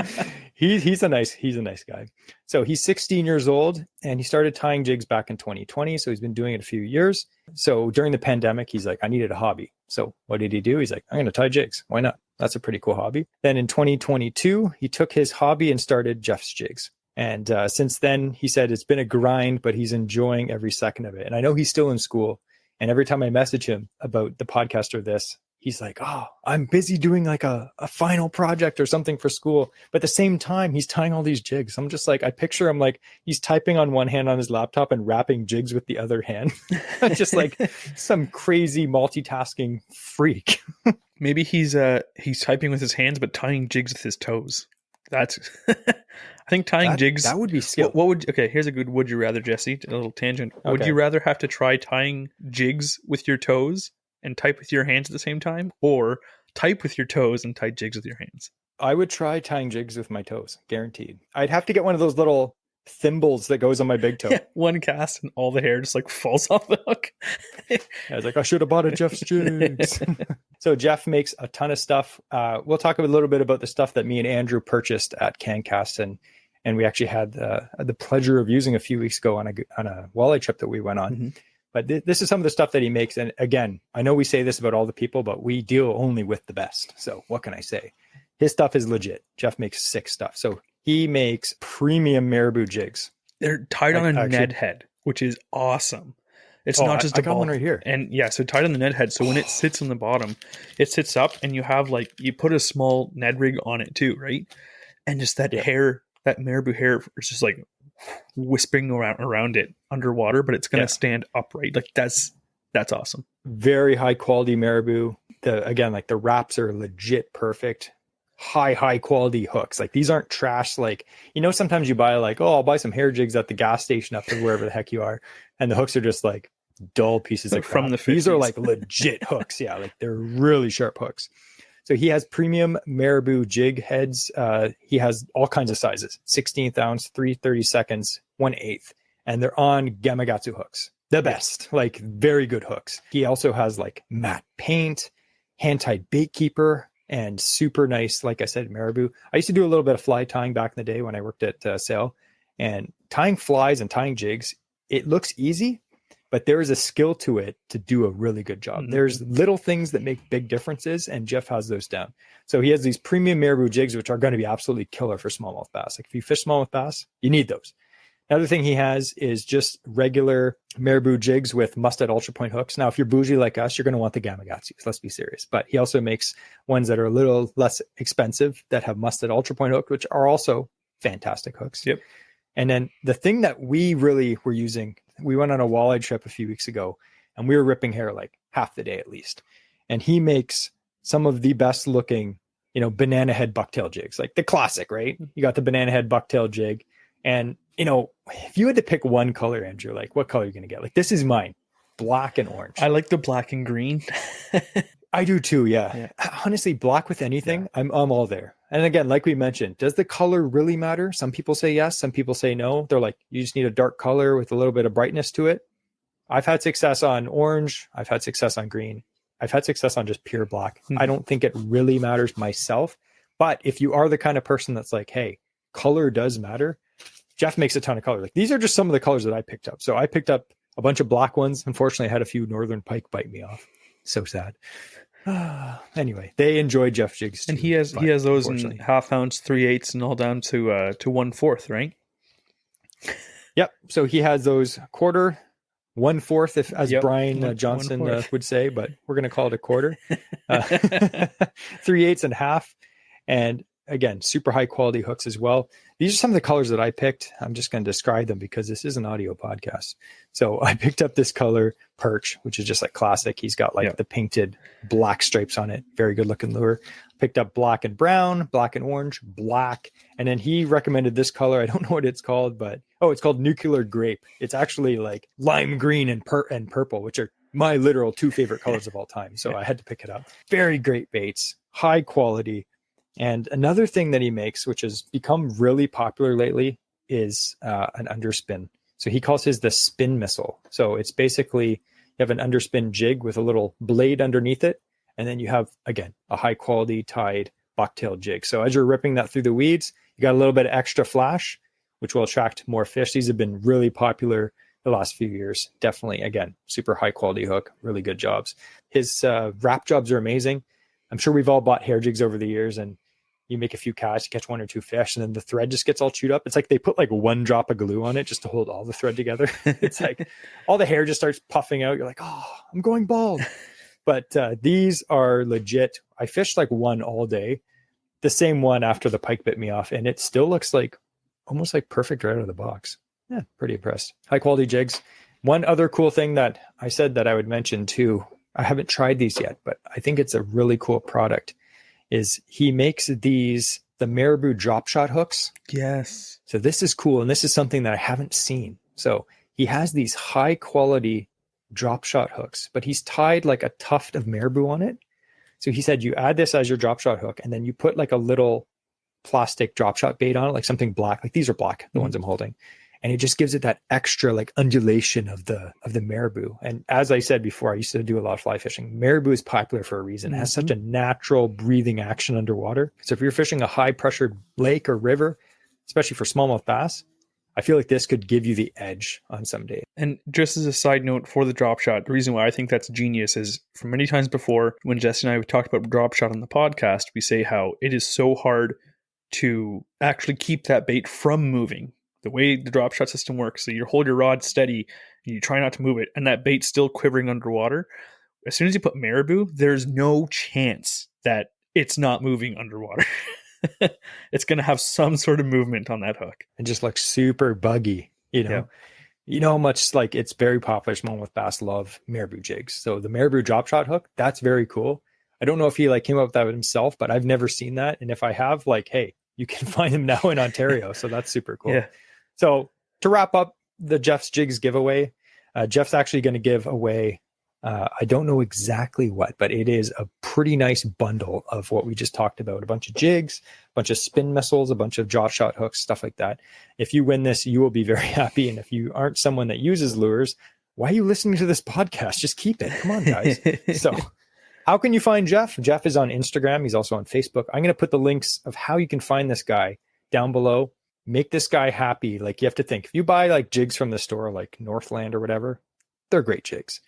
He's a nice guy. So he's 16 years old and he started tying jigs back in 2020. So he's been doing it a few years. So during the pandemic, he's like, I needed a hobby. So what did he do? He's like, I'm going to tie jigs. Why not? That's a pretty cool hobby. Then in 2022, he took his hobby and started Jeff's Jigs. And since then, he said it's been a grind, but he's enjoying every second of it. And I know he's still in school. And every time I message him about the podcast or this, he's like, "Oh, I'm busy doing like a final project or something for school." But at the same time, he's tying all these jigs. I'm just like, I picture him like he's typing on one hand on his laptop and wrapping jigs with the other hand. Just like some crazy multitasking freak. Maybe he's typing with his hands, but tying jigs with his toes. That's I think tying jigs. That would be skill. What would okay? Here's a good would you rather, Jesse. A little tangent. Okay. Would you rather have to try tying jigs with your toes and type with your hands at the same time, or type with your toes and tie jigs with your hands? I would try tying jigs with my toes, guaranteed. I'd have to get one of those little thimbles that goes on my big toe. Yeah, one cast and all the hair just like falls off the hook. I was like, I should have bought a Jeff's Jigs. So Jeff makes a ton of stuff. We'll talk a little bit about the stuff that me and Andrew purchased at CanCast, and we actually had the pleasure of using a few weeks ago on a walleye trip that we went on. Mm-hmm. But this is some of the stuff that he makes. And again, I know we say this about all the people, but we deal only with the best. So what can I say? His stuff is legit. Jeff makes sick stuff. So he makes premium marabou jigs. They're tied on a Ned head, which is awesome. It's not just a ball. I got one right here. And yeah, so tied on the Ned head. So when it sits on the bottom, it sits up and you have you put a small Ned rig on it too, right? And just that hair, that marabou hair is just like wisping around it underwater, but it's going to stand upright. Like that's awesome. Very high quality marabou. The wraps are legit perfect. High quality hooks. Like these aren't trash. Like, sometimes you buy I'll buy some hair jigs at the gas station up to wherever the heck you are. And the hooks are just like dull pieces of crap. From the 50s. These are like legit hooks. Yeah. Like they're really sharp hooks. So he has premium marabou jig heads. He has all kinds of sizes, 16th ounce, 3/32, 1/8. And they're on Gamakatsu hooks. The best, like very good hooks. He also has like matte paint, hand-tied bait keeper, and super nice, like I said, marabou. I used to do a little bit of fly tying back in the day when I worked at Sail, and tying flies and tying jigs, it looks easy, but there is a skill to it to do a really good job. Mm-hmm. There's little things that make big differences, and Jeff has those down. So he has these premium marabou jigs, which are going to be absolutely killer for smallmouth bass. Like if you fish smallmouth bass, you need those. Another thing he has is just regular marabou jigs with mustad ultra point hooks. Now, if you're bougie like us, you're going to want the Gamakatsus. Let's be serious. But he also makes ones that are a little less expensive that have mustad ultra point hook, which are also fantastic hooks. Yep. And then the thing that we really were using, we went on a walleye trip a few weeks ago, and we were ripping hair like half the day at least. And he makes some of the best looking, banana head bucktail jigs, like the classic, right? You got the banana head bucktail jig. And, if you had to pick one color, Andrew, like what color are you going to get? Like this is mine, black and orange. I like the black and green. I do too. Yeah. Honestly, black with anything, I'm all there. And again, like we mentioned, does the color really matter? Some people say yes. Some people say no. They're like, you just need a dark color with a little bit of brightness to it. I've had success on orange. I've had success on green. I've had success on just pure black. Mm-hmm. I don't think it really matters myself. But if you are the kind of person that's like, hey, color does matter, Jeff makes a ton of color. Like these are just some of the colors that I picked up. So I picked up a bunch of black ones. Unfortunately, I had a few northern pike bite me off. So sad. Anyway, they enjoy Jeff jigs too, and he has those in half ounce, 3/8, and all down to 1/4, right? Yep. So he has those quarter, 1/4, if as Yep, Brian Johnson 1/4. would say, but we're going to call it a quarter. 3/8 and a half. And again, super high quality hooks as well. These are some of the colors that I picked. I'm just going to describe them because this is an audio podcast. So I picked up this color Perch, which is just like classic. He's got like the painted black stripes on it. Very good looking lure. Picked up black and brown, black and orange, black. And then he recommended this color. I don't know what it's called, but it's called Nuclear Grape. It's actually like lime green and purple, which are my literal 2 favorite colors of all time. So I had to pick it up. Very great baits, high quality. And another thing that he makes, which has become really popular lately, is an underspin. So he calls his the spin missile. So it's basically you have an underspin jig with a little blade underneath it. And then you have, again, a high quality tied bucktail jig. So as you're ripping that through the weeds, you got a little bit of extra flash, which will attract more fish. These have been really popular the last few years. Definitely, again, super high quality hook, really good jobs. His wrap jobs are amazing. I'm sure we've all bought hair jigs over the years, and you make a few casts, you catch 1 or 2 fish, and then the thread just gets all chewed up. It's like they put like 1 drop of glue on it just to hold all the thread together. It's like all the hair just starts puffing out. You're like, oh, I'm going bald. But these are legit. I fished like one all day, the same one after the pike bit me off, and it still looks like almost like perfect right out of the box. Yeah, pretty impressed. High quality jigs. One other cool thing that I said that I would mention too, I haven't tried these yet, but I think it's a really cool product, is he makes the Marabou drop shot hooks. Yes. So this is cool. And this is something that I haven't seen. So he has these high quality drop shot hooks, but he's tied like a tuft of marabou on it. So he said, you add this as your drop shot hook, and then you put like a little plastic drop shot bait on it, like something black, like these are black, the ones I'm holding. And it just gives it that extra like undulation of the marabou. And as I said before, I used to do a lot of fly fishing. Marabou is popular for a reason. It has such a natural breathing action underwater. So if you're fishing a high pressured lake or river, especially for smallmouth bass, I feel like this could give you the edge on some days. And just as a side note for the drop shot, the reason why I think that's genius is from many times before when Jesse and I talked about drop shot on the podcast, we say how it is so hard to actually keep that bait from moving. The way the drop shot system works, so you hold your rod steady and you try not to move it, and that bait's still quivering underwater. As soon as you put marabou, there's no chance that it's not moving underwater. It's going to have some sort of movement on that hook. And just like super buggy, you know. Yeah. You know how much like it's very popular. Smallmouth bass love marabou jigs. So the marabou drop shot hook, that's very cool. I don't know if he like came up with that himself, but I've never seen that. And if I have, like, hey, you can find him now in Ontario. So that's super cool. Yeah. So to wrap up the Jeff's Jigs giveaway, Jeff's actually going to give away, I don't know exactly what, but it is a pretty nice bundle of what we just talked about. A bunch of jigs, a bunch of spin missiles, a bunch of drop shot hooks, stuff like that. If you win this, you will be very happy. And if you aren't someone that uses lures, why are you listening to this podcast? Just keep it. Come on, guys. So how can you find Jeff? Jeff is on Instagram. He's also on Facebook. I'm going to put the links of how you can find this guy down below. Make this guy happy. Like, you have to think, if you buy like jigs from the store, like Northland or whatever, they're great jigs.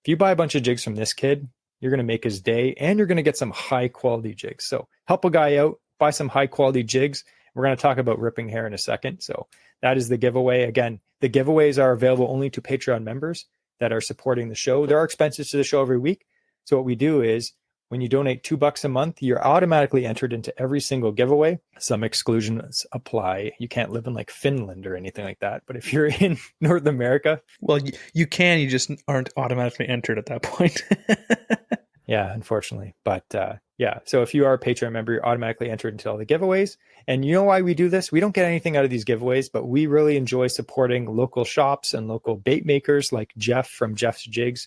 If you buy a bunch of jigs from this kid, you're going to make his day, and you're going to get some high quality jigs. So help a guy out, buy some high quality jigs. We're going to talk about ripping hair in a second. So that is the giveaway. Again, the giveaways are available only to Patreon members that are supporting the show. There are expenses to the show every week. So what we do is, when you donate $2 a month, you're automatically entered into every single giveaway. Some exclusions apply. You can't live in like Finland or anything like that. But if you're in North America, well, you can. You just aren't automatically entered at that point. Yeah, unfortunately. But yeah, so if you are a Patreon member, you're automatically entered into all the giveaways. And you know why we do this? We don't get anything out of these giveaways, but we really enjoy supporting local shops and local bait makers like Jeff from Jeff's Jigs.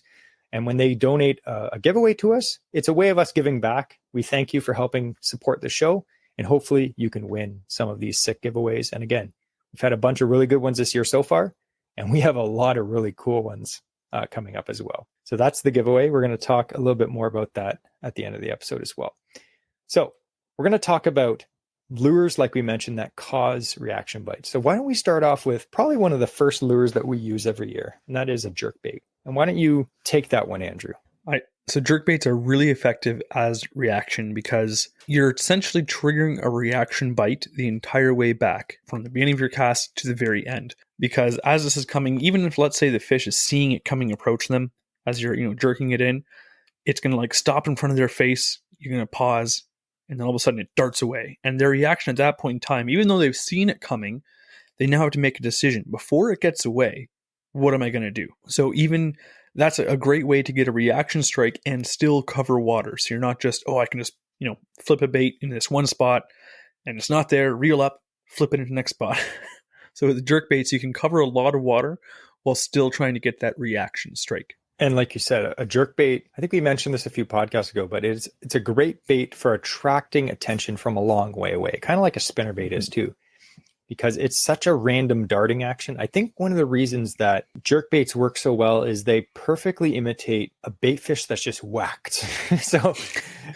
And when they donate a giveaway to us, it's a way of us giving back. We thank you for helping support the show, and hopefully you can win some of these sick giveaways. And again, we've had a bunch of really good ones this year so far, and we have a lot of really cool ones coming up as well. So that's the giveaway. We're going to talk a little bit more about that at the end of the episode as well. So we're going to talk about lures, like we mentioned, that cause reaction bites. So why don't we start off with probably one of the first lures that we use every year, and that is a jerkbait. And why don't you take that one, Andrew? So jerkbaits are really effective as reaction because you're essentially triggering a reaction bite the entire way back from the beginning of your cast to the very end. because as this is coming, even if let's say the fish is seeing it coming approach them as you're jerking it in, it's going to like stop in front of their face. You're going to pause, and then all of a sudden it darts away. And their reaction at that point in time, even though they've seen it coming, they now have to make a decision before it gets away. What am I going to do? So even that's a great way to get a reaction strike and still cover water. So you're not just, I can just flip a bait in this one spot and it's not there, reel up, flip it into the next spot. So with the jerk baits, you can cover a lot of water while still trying to get that reaction strike. And like you said, a jerk bait, I think we mentioned this a few podcasts ago, but it's a great bait for attracting attention from a long way away, kind of like a spinnerbait is too, because it's such a random darting action. I think one of the reasons that jerk baits work so well is they perfectly imitate a bait fish that's just whacked. So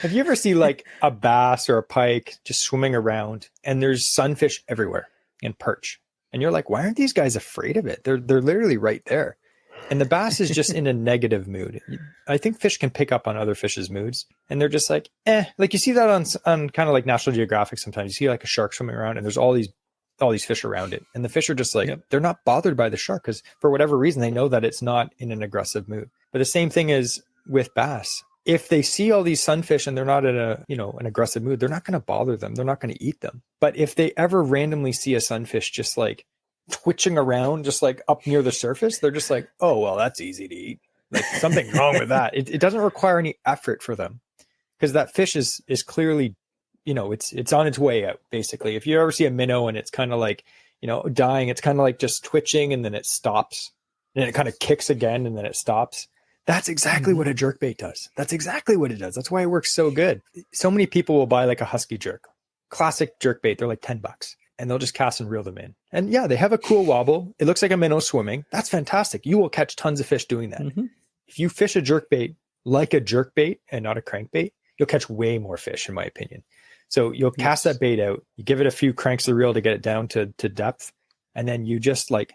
have you ever seen like a bass or a pike just swimming around and there's sunfish everywhere and perch? And you're like, why aren't these guys afraid of it? They're literally right there. And the bass is just in a negative mood. I think fish can pick up on other fish's moods. And they're just like, Like you see that on kind of like National Geographic sometimes. You see like a shark swimming around and there's all these fish around it. And the fish are just like, They're not bothered by the shark because for whatever reason, they know that it's not in an aggressive mood. But the same thing is with bass. If they see all these sunfish and they're not in an aggressive mood, they're not going to bother them. They're not going to eat them. But if they ever randomly see a sunfish just like twitching around, just like up near the surface, they're just like, oh, well, that's easy to eat. Like something's wrong with that. It doesn't require any effort for them because that fish is clearly, it's on its way out, basically. If you ever see a minnow and it's kind of like, dying, it's kind of like just twitching and then it stops and it kind of kicks again and then it stops. That's exactly what a jerkbait does. That's exactly what it does. That's why it works so good. So many people will buy like a husky jerk, classic jerkbait. They're like $10 and they'll just cast and reel them in. And yeah, they have a cool wobble. It looks like a minnow swimming. That's fantastic. You will catch tons of fish doing that. Mm-hmm. If you fish a jerkbait like a jerkbait and not a crankbait, you'll catch way more fish, in my opinion. So you'll cast that bait out, you give it a few cranks of the reel to get it down to depth, and then you just like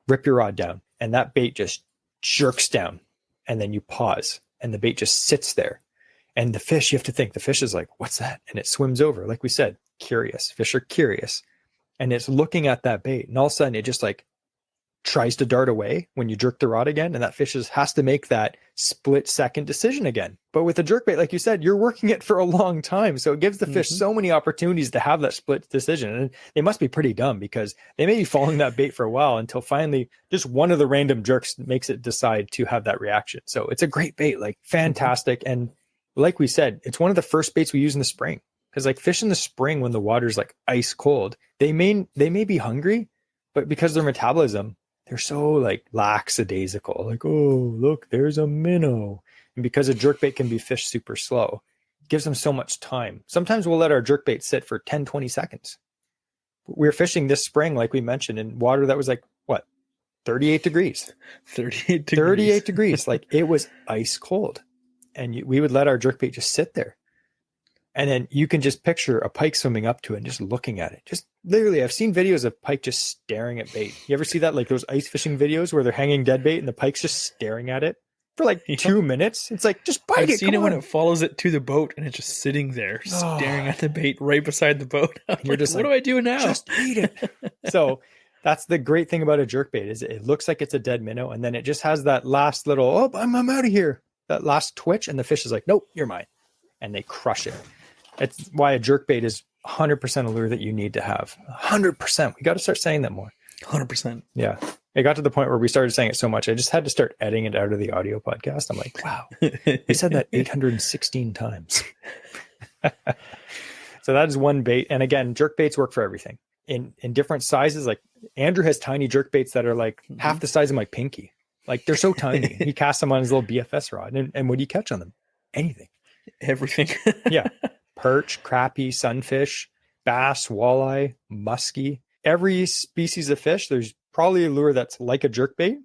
rip your rod down and that bait just jerks down, and then you pause and the bait just sits there. And the fish, you have to think, the fish is like, what's that? And it swims over. Like we said, curious. Fish are curious. And it's looking at that bait. And all of a sudden it just like tries to dart away when you jerk the rod again. And that fish has to make that split second decision again. But with a jerkbait, like you said, you're working it for a long time. So it gives the fish so many opportunities to have that split decision. And they must be pretty dumb because they may be following that bait for a while until finally just one of the random jerks makes it decide to have that reaction. So it's a great bait, like fantastic. And like we said, it's one of the first baits we use in the spring. Because like fish in the spring, when the water's like ice cold, they may be hungry, but because their metabolism, they're so like lackadaisical. Like, oh, look, there's a minnow. And because a jerkbait can be fished super slow, it gives them so much time. Sometimes we'll let our jerkbait sit for 10, 20 seconds. We were fishing this spring, like we mentioned, in water that was like, 38 degrees. 38 degrees. 38 degrees. Like it was ice cold. And we would let our jerkbait just sit there. And then you can just picture a pike swimming up to it and just looking at it. Just literally, I've seen videos of pike just staring at bait. You ever see that? Like those ice fishing videos where they're hanging dead bait and the pike's just staring at it for like 2 minutes. It's like, just bite it. I've seen it when it follows it to the boat and it's just sitting there staring at the bait right beside the boat. You're just what do I do now? Just eat it. So that's the great thing about a jerkbait is it looks like it's a dead minnow. And then it just has that last little, I'm out of here. That last twitch. And the fish is like, nope, you're mine. And they crush it. It's why a jerkbait is 100% a lure that you need to have. 100%. We got to start saying that more. 100%. Yeah. It got to the point where we started saying it so much, I just had to start editing it out of the audio podcast. I'm like, wow, we said that 816 times. So that is one bait. And again, jerkbaits work for everything in different sizes. Like Andrew has tiny jerkbaits that are like half the size of my pinky. Like they're so tiny. He casts them on his little BFS rod. And what do you catch on them? Anything. Everything. Yeah. Perch, crappie, sunfish, bass, walleye, muskie. Every species of fish, there's probably a lure that's like a jerkbait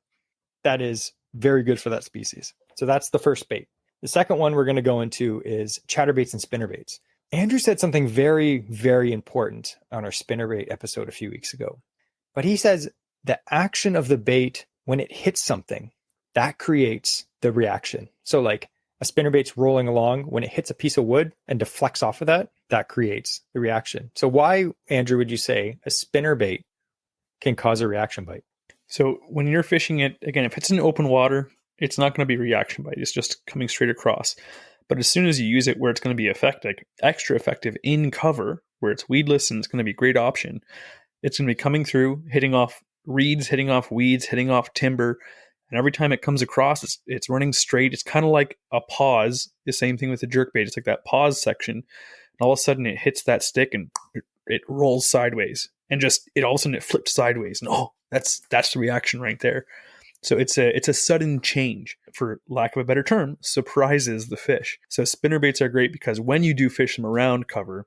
that is very good for that species. So that's the first bait. The second one we're going to go into is chatterbaits and spinnerbaits. Andrew said something very, very important on our spinnerbait episode a few weeks ago. But he says the action of the bait when it hits something, that creates the reaction. So like a spinnerbait's rolling along, when it hits a piece of wood and deflects off of that, that creates the reaction. So why, Andrew, would you say a spinnerbait can cause a reaction bite. So when you're fishing it, again, if it's in open water, it's not going to be reaction bite. It's just coming straight across. But as soon as you use it where it's going to be extra effective in cover, where it's weedless and it's going to be a great option, it's going to be coming through, hitting off reeds, hitting off weeds, hitting off timber. And every time it comes across, it's running straight. It's kind of like a pause. The same thing with the jerkbait. It's like that pause section. And all of a sudden it hits that stick and it rolls sideways. And just all of a sudden it flips sideways. And that's the reaction right there. So it's a sudden change, for lack of a better term, surprises the fish. So spinnerbaits are great because when you do fish them around cover,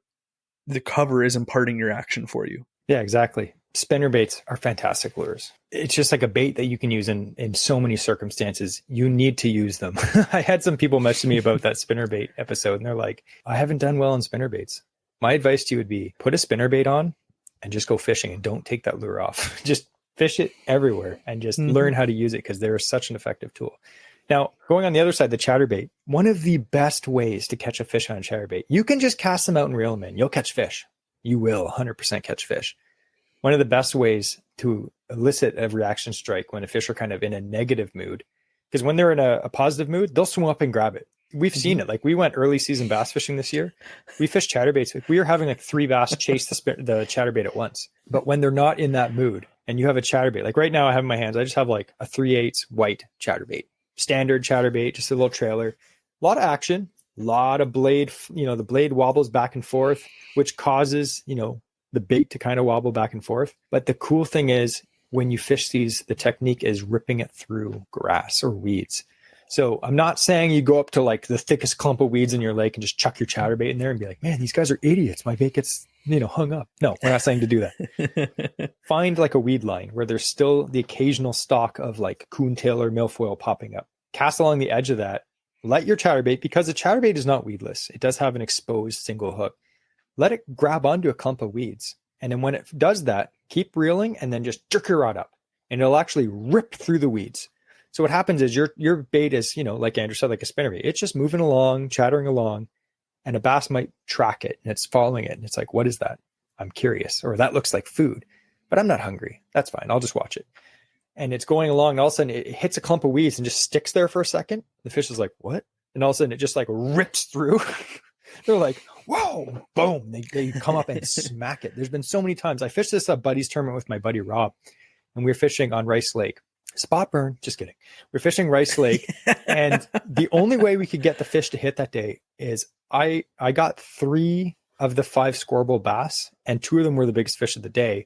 the cover is imparting your action for you. Yeah, exactly. Spinnerbaits are fantastic lures. It's just like a bait that you can use in so many circumstances. You need to use them. I had some people message me about that spinnerbait episode, and they're like, I haven't done well on spinnerbaits. My advice to you would be put a spinnerbait on and just go fishing and don't take that lure off. Just fish it everywhere and just learn how to use it, because they're such an effective tool. Now, going on the other side, the chatterbait, one of the best ways to catch a fish on a chatterbait, you can just cast them out and reel them in. You'll catch fish. You will 100% catch fish. One of the best ways to elicit a reaction strike when a fish are kind of in a negative mood, because when they're in a positive mood, they'll swim up and grab it. We've seen it. Like, we went early season bass fishing this year. We fished chatterbaits. We were having like 3 bass chase the chatterbait at once. But when they're not in that mood and you have a chatterbait, like right now I have in my hands, I just have like a 3/8 white chatterbait, standard chatterbait, just a little trailer, a lot of action, a lot of blade, the blade wobbles back and forth, which causes, the bait to kind of wobble back and forth. But the cool thing is, when you fish these, the technique is ripping it through grass or weeds. So I'm not saying you go up to like the thickest clump of weeds in your lake and just chuck your chatterbait in there and be like, man, these guys are idiots. My bait gets, hung up. No, we're not saying to do that. Find like a weed line where there's still the occasional stalk of like coontail or milfoil popping up. Cast along the edge of that. Let your chatterbait, because the chatterbait is not weedless. It does have an exposed single hook. Let it grab onto a clump of weeds. And then when it does that, keep reeling and then just jerk your rod up. And it'll actually rip through the weeds. So what happens is your bait is, like Andrew said, like a spinnerbait. It's just moving along, chattering along, and a bass might track it and it's following it. And it's like, what is that? I'm curious. Or that looks like food, but I'm not hungry. That's fine. I'll just watch it. And it's going along, and all of a sudden it hits a clump of weeds and just sticks there for a second. The fish is like, what? And all of a sudden it just like rips through. They're like, whoa, boom. They come up and smack it. There's been so many times. I fished this buddies tournament with my buddy Rob, and we were fishing on Rice Lake. Spot burn. Just kidding. We're fishing Rice Lake. And the only way we could get the fish to hit that day is I got 3 of the 5 scoreable bass, and 2 of them were the biggest fish of the day,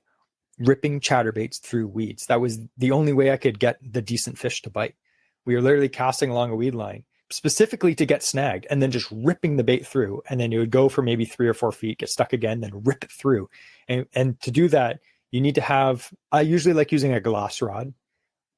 ripping chatterbaits through weeds. That was the only way I could get the decent fish to bite. We were literally casting along a weed line specifically to get snagged and then just ripping the bait through. And then it would go for maybe 3 or 4 feet, get stuck again, then rip it through. And to do that, you need to have, I usually like using a glass rod.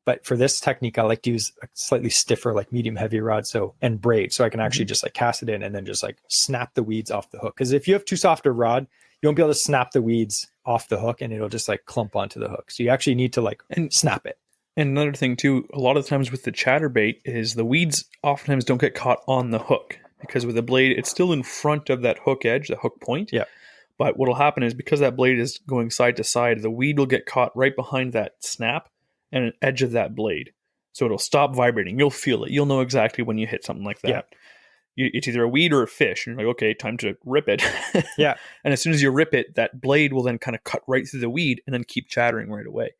But for this technique, I like to use a slightly stiffer, like medium heavy rod, and braid, so I can actually just like cast it in and then just like snap the weeds off the hook. Because if you have too soft a rod, you won't be able to snap the weeds off the hook, and it'll just like clump onto the hook. So you actually need to like snap it. And another thing too, a lot of times with the chatterbait is the weeds oftentimes don't get caught on the hook, because with the blade, it's still in front of that hook edge, the hook point. Yeah. But what'll happen is, because that blade is going side to side, the weed will get caught right behind that snap and an edge of that blade. So it'll stop vibrating. You'll feel it. You'll know exactly when you hit something like that. Yeah. It's either a weed or a fish. And you're like, okay, time to rip it. Yeah. And as soon as you rip it, that blade will then kind of cut right through the weed and then keep chattering right away.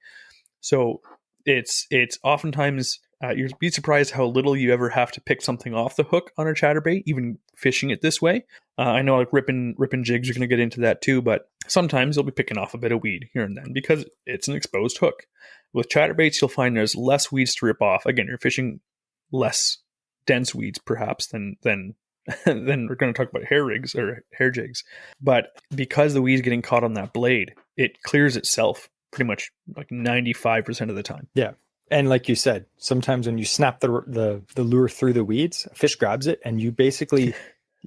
So it's oftentimes, you'd be surprised how little you ever have to pick something off the hook on a chatterbait, even fishing it this way. I know like ripping jigs, you're going to get into that too, but sometimes you'll be picking off a bit of weed here and then because it's an exposed hook. With chatterbaits, you'll find there's less weeds to rip off. Again, you're fishing less dense weeds perhaps than we're going to talk about hair rigs or hair jigs. But because the weed's getting caught on that blade, it clears itself pretty much like 95% of the time. Yeah. And like you said, sometimes when you snap the lure through the weeds, a fish grabs it, and you basically,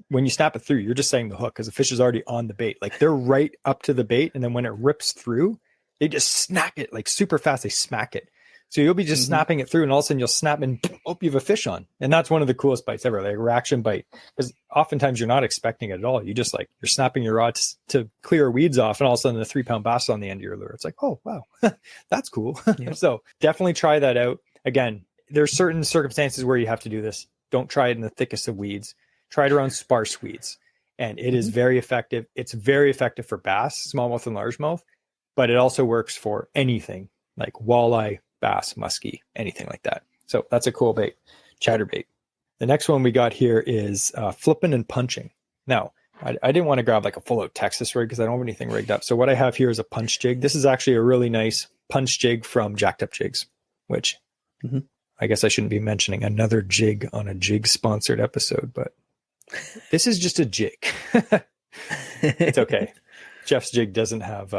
when you snap it through, you're just saying the hook, because the fish is already on the bait. Like, they're right up to the bait, and then when it rips through, they just snap it like super fast. They smack it. So you'll be just snapping it through, and all of a sudden you'll snap and oh, you have a fish on. And that's one of the coolest bites ever, like a reaction bite. Because oftentimes you're not expecting it at all. You just like, you're snapping your rod to clear weeds off, and all of a sudden a 3-pound bass on the end of your lure. It's like, oh, wow, that's cool. Yep. So definitely try that out. Again, there's certain circumstances where you have to do this. Don't try it in the thickest of weeds. Try it around sparse weeds. And it is very effective. It's very effective for bass, smallmouth and largemouth, but it also works for anything like walleye, bass, muskie, anything like that. So that's a cool bait, chatterbait. The next one we got here is flipping and punching. Now, I didn't want to grab like a full out Texas rig because I don't have anything rigged up. So what I have here is a punch jig. This is actually a really nice punch jig from Jacked Up Jigs, which I guess I shouldn't be mentioning another jig on a jig sponsored episode, but this is just a jig. It's okay. Jeff's jig doesn't have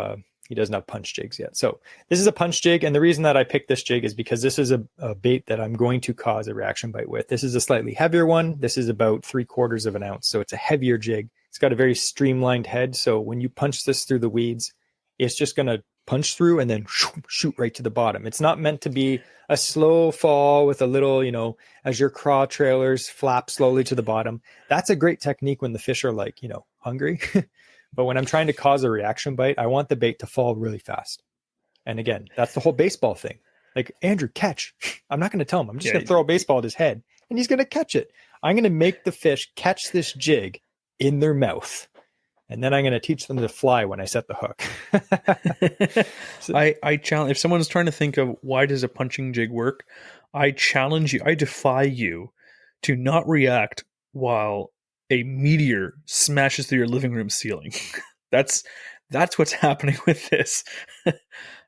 he doesn't have punch jigs yet. So this is a punch jig. And the reason that I picked this jig is because this is a bait that I'm going to cause a reaction bite with. This is a slightly heavier one. This is about 3/4 of an ounce. So it's a heavier jig. It's got a very streamlined head. So when you punch this through the weeds, it's just going to punch through and then shoot right to the bottom. It's not meant to be a slow fall with a little, as your craw trailers flap slowly to the bottom. That's a great technique when the fish are like, hungry. But when I'm trying to cause a reaction bite, I want the bait to fall really fast. And again, that's the whole baseball thing. Like, Andrew, catch. I'm not going to tell him. I'm just going to throw a baseball at his head and he's going to catch it. I'm going to make the fish catch this jig in their mouth. And then I'm going to teach them to fly when I set the hook. So, I challenge, if someone's trying to think of why does a punching jig work, I challenge you, I defy you to not react while a meteor smashes through your living room ceiling. That's what's happening with this.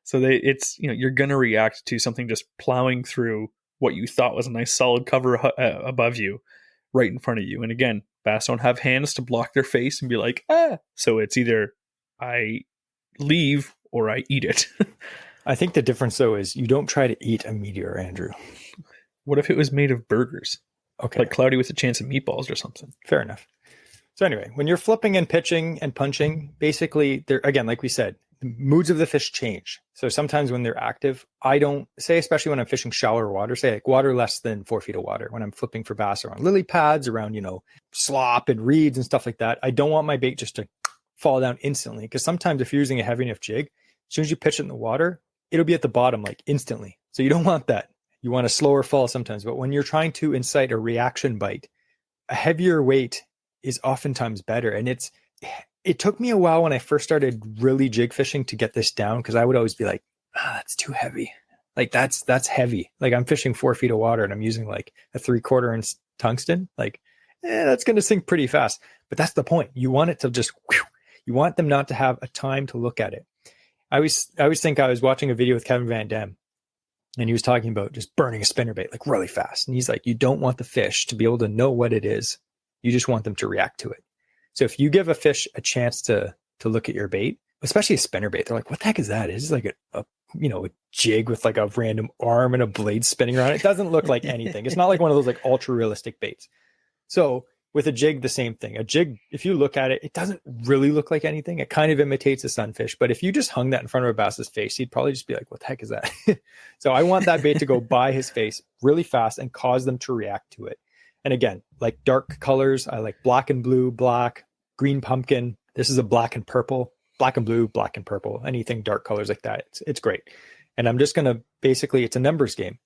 So you're going to react to something just plowing through what you thought was a nice solid cover above you, right in front of you. And again, bass don't have hands to block their face and be like, ah. So it's either I leave or I eat it. I think the difference though is you don't try to eat a meteor, Andrew. What if it was made of burgers? Okay. Like Cloudy with a Chance of Meatballs or something. Fair enough. So anyway, when you're flipping and pitching and punching, basically, again, like we said, the moods of the fish change. So sometimes when they're active, I don't say, especially when I'm fishing shallower water, say like water less than 4 feet of water, when I'm flipping for bass around lily pads, around, slop and reeds and stuff like that, I don't want my bait just to fall down instantly. Because sometimes if you're using a heavy enough jig, as soon as you pitch it in the water, it'll be at the bottom like instantly. So you don't want that. You want a slower fall sometimes. But when you're trying to incite a reaction bite, a heavier weight is oftentimes better. And it took me a while when I first started really jig fishing to get this down, because I would always be like, that's too heavy. Like that's heavy. Like I'm fishing 4 feet of water and I'm using like a 3/4 inch tungsten. Like, that's going to sink pretty fast. But that's the point. You want it to just, you want them not to have a time to look at it. I always think I was watching a video with Kevin Van Dam, and he was talking about just burning a spinnerbait like really fast. And he's like, you don't want the fish to be able to know what it is. You just want them to react to it. So if you give a fish a chance to look at your bait, especially a spinnerbait, they're like, what the heck is that? It's like a jig with like a random arm and a blade spinning around. It doesn't look like anything. It's not like one of those like ultra realistic baits. So with a jig, the same thing. A jig, if you look at it, it doesn't really look like anything. It kind of imitates a sunfish. But if you just hung that in front of a bass's face, he'd probably just be like, what the heck is that? So I want that bait to go by his face really fast and cause them to react to it. And again, like dark colors, I like black and blue, black, green pumpkin. This is a black and purple, black and blue, black and purple, anything dark colors like that. It's great. And I'm just going to basically, it's a numbers game.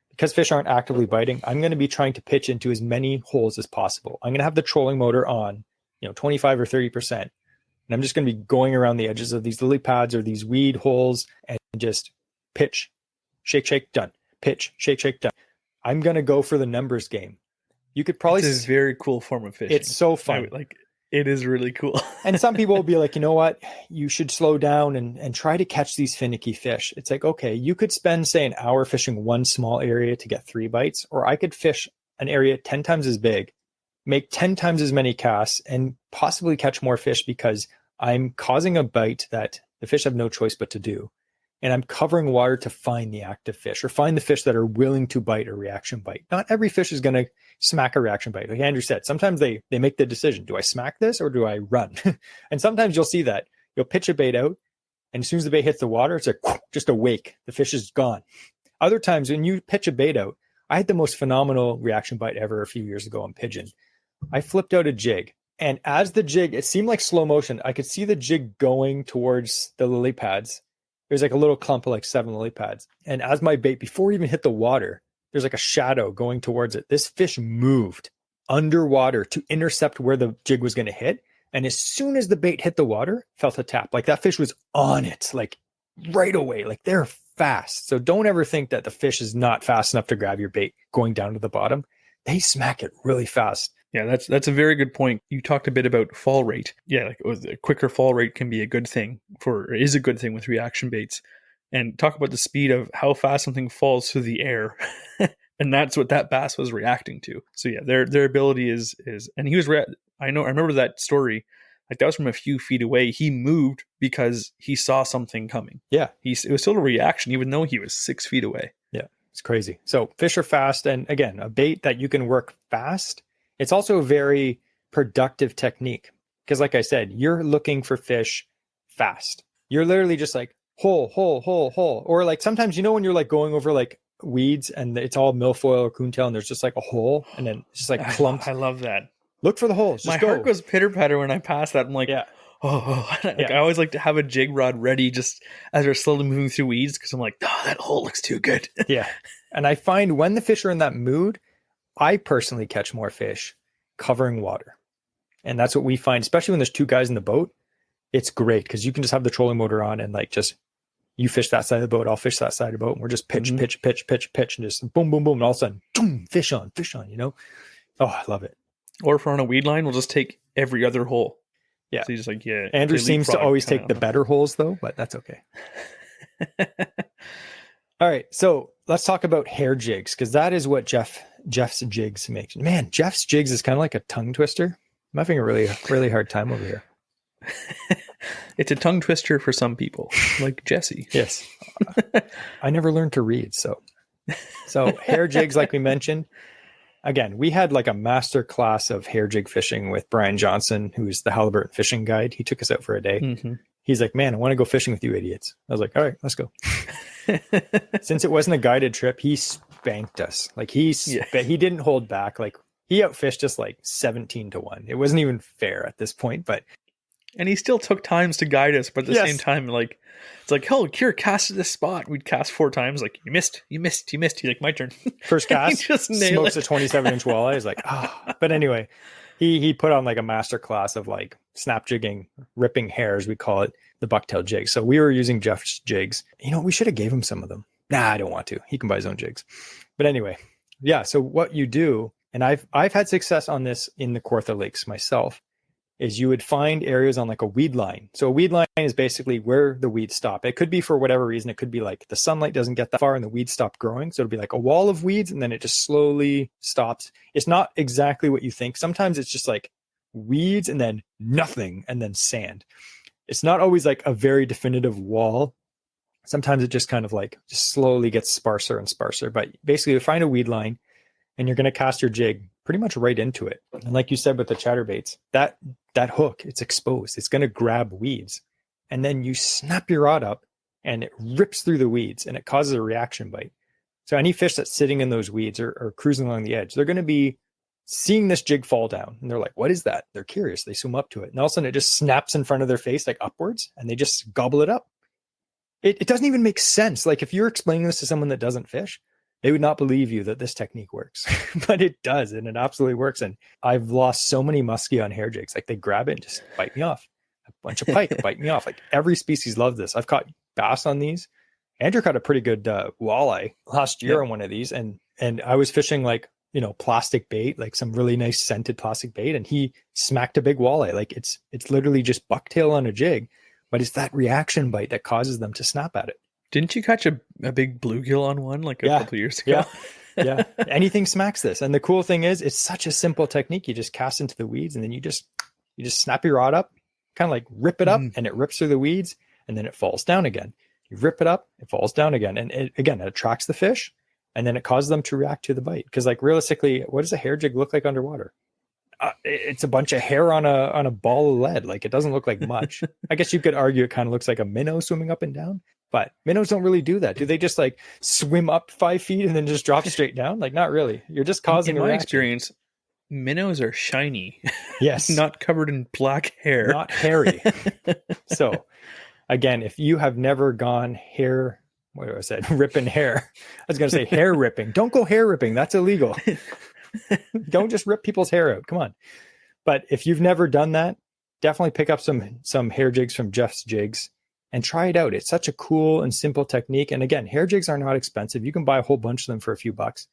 Because fish aren't actively biting, I'm going to be trying to pitch into as many holes as possible. I'm going to have the trolling motor on, 25 or 30%. And I'm just going to be going around the edges of these lily pads or these weed holes and just pitch, shake, shake, done. Pitch, shake, shake, done. I'm going to go for the numbers game. You could probably... It's a very cool form of fishing. It's so fun. It is really cool. And some people will be like, you know what? You should slow down and try to catch these finicky fish. It's like, okay, you could spend, say, an hour fishing one small area to get 3 bites, or I could fish an area 10 times as big, make 10 times as many casts, and possibly catch more fish because I'm causing a bite that the fish have no choice but to do. And I'm covering water to find the active fish or find the fish that are willing to bite a reaction bite. Not every fish is going to smack a reaction bite. Like Andrew said, sometimes they make the decision, do I smack this or do I run? And sometimes you'll see that. You'll pitch a bait out, and as soon as the bait hits the water, it's like just a wake. The fish is gone. Other times when you pitch a bait out, I had the most phenomenal reaction bite ever a few years ago on pigeon. I flipped out a jig, and as the jig, it seemed like slow motion. I could see the jig going towards the lily pads. There's like a little clump of like 7 lily pads. And as my bait, before it even hit the water, there's like a shadow going towards it. This fish moved underwater to intercept where the jig was going to hit. And as soon as the bait hit the water, felt a tap. Like that fish was on it, like right away. Like they're fast. So don't ever think that the fish is not fast enough to grab your bait going down to the bottom. They smack it really fast. Yeah, that's a very good point. You talked a bit about fall rate. Yeah, like a quicker fall rate can be a good thing is a good thing with reaction baits. And talk about the speed of how fast something falls through the air. And that's what that bass was reacting to. So yeah, their ability is and he was I remember that story. Like that was from a few feet away. He moved because he saw something coming. Yeah. It was still a reaction, even though he was 6 feet away. Yeah, it's crazy. So fish are fast. And again, a bait that you can work fast. It's also a very productive technique. Because like I said, you're looking for fish fast. You're literally just like hole. Or like sometimes, when you're like going over like weeds and it's all milfoil or coontail and there's just like a hole and then it's just like clumps. I love that. Look for the holes. My heart goes pitter patter when I pass that. I'm like, yeah. I always like to have a jig rod ready just as we're slowly moving through weeds because I'm like, that hole looks too good. Yeah. And I find when the fish are in that mood, I personally catch more fish covering water. And that's what we find, especially when there's 2 guys in the boat. It's great because you can just have the trolling motor on and like just you fish that side of the boat, I'll fish that side of the boat. And we're just pitch, and just boom, boom, boom. And all of a sudden, boom, fish on, Oh, I love it. Or if we're on a weed line, we'll just take every other hole. Yeah. So you just like, yeah. Andrew seems to always take the better holes though, but that's okay. All right. So let's talk about hair jigs because that is what Jeff's jigs makes. Man, Jeff's jigs is kind of like a tongue twister. I'm having a really, really hard time over here. It's a tongue twister for some people, like Jesse. Yes. I never learned to read. So hair jigs, like we mentioned, again, we had like a master class of hair jig fishing with Brian Johnson, who's the Halliburton fishing guide. He took us out for a day. Mm-hmm. He's like, man, I want to go fishing with you idiots. I was like, all right, let's go. Since it wasn't a guided trip, he spanked us. Like he didn't hold back. Like he outfished us like 17-1. It wasn't even fair at this point, and he still took times to guide us, but at the same time, like, it's like, oh, Kier cast at this spot. We'd cast 4 times. Like, you missed. He's like, my turn. First cast, just smokes a 27-inch walleye. He's like, But anyway, he put on like a master class of like snap jigging, ripping hairs, we call it, the bucktail jig. So we were using Jeff's jigs. We should have gave him some of them. Nah, I don't want to. He can buy his own jigs. But anyway, yeah. So what you do, and I've had success on this in the Kawartha Lakes myself, is you would find areas on like a weed line. So a weed line is basically where the weeds stop. It could be for whatever reason. It could be like the sunlight doesn't get that far and the weeds stop growing. So it'll be like a wall of weeds and then it just slowly stops. It's not exactly what you think. Sometimes it's just like weeds and then nothing and then sand. It's not always like a very definitive wall. Sometimes it just kind of like just slowly gets sparser and sparser. But basically you find a weed line and you're going to cast your jig pretty much right into it. And like you said with the chatterbaits, that hook, it's exposed. It's going to grab weeds. And then you snap your rod up and it rips through the weeds and it causes a reaction bite. So any fish that's sitting in those weeds or cruising along the edge, they're going to be seeing this jig fall down. And they're like, what is that? They're curious. They swim up to it. And all of a sudden it just snaps in front of their face, like upwards, and they just gobble it up. It doesn't even make sense. Like if you're explaining this to someone that doesn't fish, they would not believe you that this technique works, but it does. And it absolutely works. And I've lost so many muskie on hair jigs. Like they grab it and just bite me off. A bunch of pike bite me off. Like every species loves this. I've caught bass on these. Andrew caught a pretty good walleye last year on one of these. And I was fishing like, plastic bait, like some really nice scented plastic bait. And he smacked a big walleye. Like it's literally just bucktail on a jig, but it's that reaction bite that causes them to snap at it. Didn't you catch a big bluegill on one like a couple years ago? Yeah. Anything smacks this. And the cool thing is it's such a simple technique. You just cast into the weeds and then you just snap your rod up, kind of like rip it up and it rips through the weeds and then it falls down again. You rip it up, it falls down again. And it attracts the fish and then it causes them to react to the bite. Because like realistically, what does a hair jig look like underwater? it's a bunch of hair on a ball of lead. Like, it doesn't look like much. I guess you could argue it kind of looks like a minnow swimming up and down, but minnows don't really do that. Do they just like swim up 5 feet and then just drop straight down? Like, not really. You're just causing in a my reaction. experience, minnows are shiny. Yes. Not covered in black hair. Not hairy. So again, if you have never gone ripping hair. I was going to say hair ripping. Don't go hair ripping. That's illegal. Don't just rip people's hair out. Come on. But if you've never done that, definitely pick up some hair jigs from Jeff's Jigs and try it out. It's such a cool and simple technique. And again, hair jigs are not expensive. You can buy a whole bunch of them for a few bucks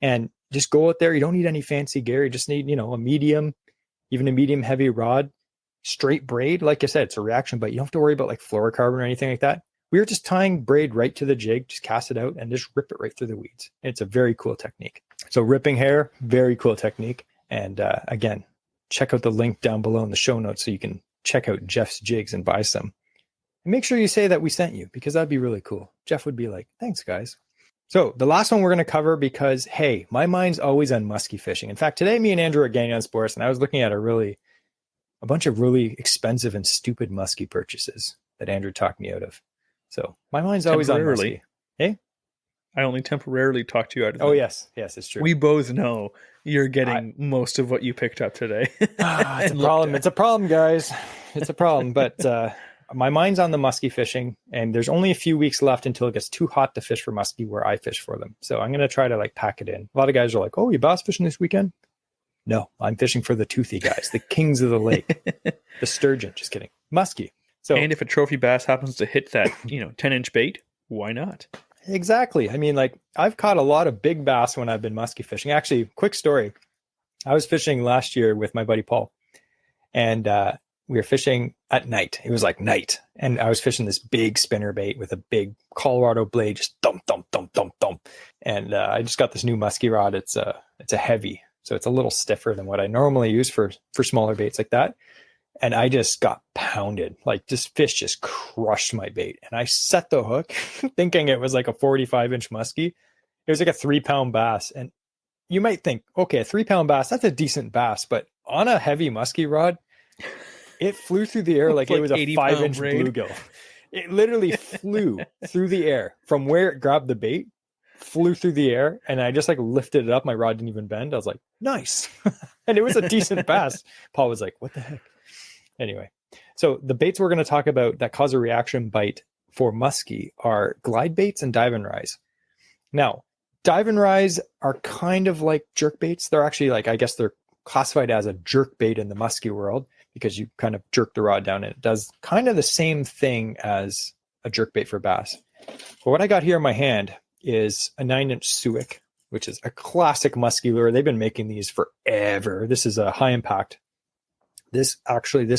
and just go out there. You don't need any fancy gear. You just need, a medium, even a medium heavy rod, straight braid. Like I said, it's a reaction, but you don't have to worry about like fluorocarbon or anything like that. We were just tying braid right to the jig, just cast it out and just rip it right through the weeds. It's a very cool technique. So ripping hair, very cool technique. And again, check out the link down below in the show notes so you can check out Jeff's Jigs and buy some. And make sure you say that we sent you, because that'd be really cool. Jeff would be like, thanks, guys. So the last one we're going to cover, because, hey, my mind's always on muskie fishing. In fact, today me and Andrew are getting on sports, and I was looking at a bunch of really expensive and stupid muskie purchases that Andrew talked me out of. So my mind's always on muskie. Hey? I only temporarily talked you out of it. Oh, yes. Yes, it's true. We both know you're getting most of what you picked up today. It's a problem. It's a problem, guys. It's a problem. But my mind's on the muskie fishing, and there's only a few weeks left until it gets too hot to fish for muskie where I fish for them. So I'm going to try to like pack it in. A lot of guys are like, oh, you bass fishing this weekend? No, I'm fishing for the toothy guys, the kings of the lake, the sturgeon. Just kidding. Muskie. So, and if a trophy bass happens to hit that, 10-inch bait, why not? Exactly. I mean, like, I've caught a lot of big bass when I've been muskie fishing. Actually, quick story. I was fishing last year with my buddy Paul, and we were fishing at night. It was like night. And I was fishing this big spinnerbait with a big Colorado blade, just thump, thump, thump, thump, thump. And I just got this new muskie rod. It's a heavy, so it's a little stiffer than what I normally use for smaller baits like that. And I just got pounded. Like, this fish just crushed my bait. And I set the hook thinking it was like a 45-inch muskie. It was like a 3-pound bass. And you might think, okay, a 3-pound bass, that's a decent bass. But on a heavy muskie rod, it flew through the air like it was a 5-inch bluegill. It literally flew through the air from where it grabbed the bait, flew through the air. And I just like lifted it up. My rod didn't even bend. I was like, nice. And it was a decent bass. Paul was like, what the heck? Anyway, so the baits we're going to talk about that cause a reaction bite for muskie are glide baits and dive and rise. Now, dive and rise are kind of like jerk baits. They're actually like, I guess they're classified as a jerk bait in the muskie world because you kind of jerk the rod down and it does kind of the same thing as a jerk bait for bass. But what I got here in my hand is a 9-inch Suic, which is a classic muskie lure. They've been making these forever. This is a high impact. This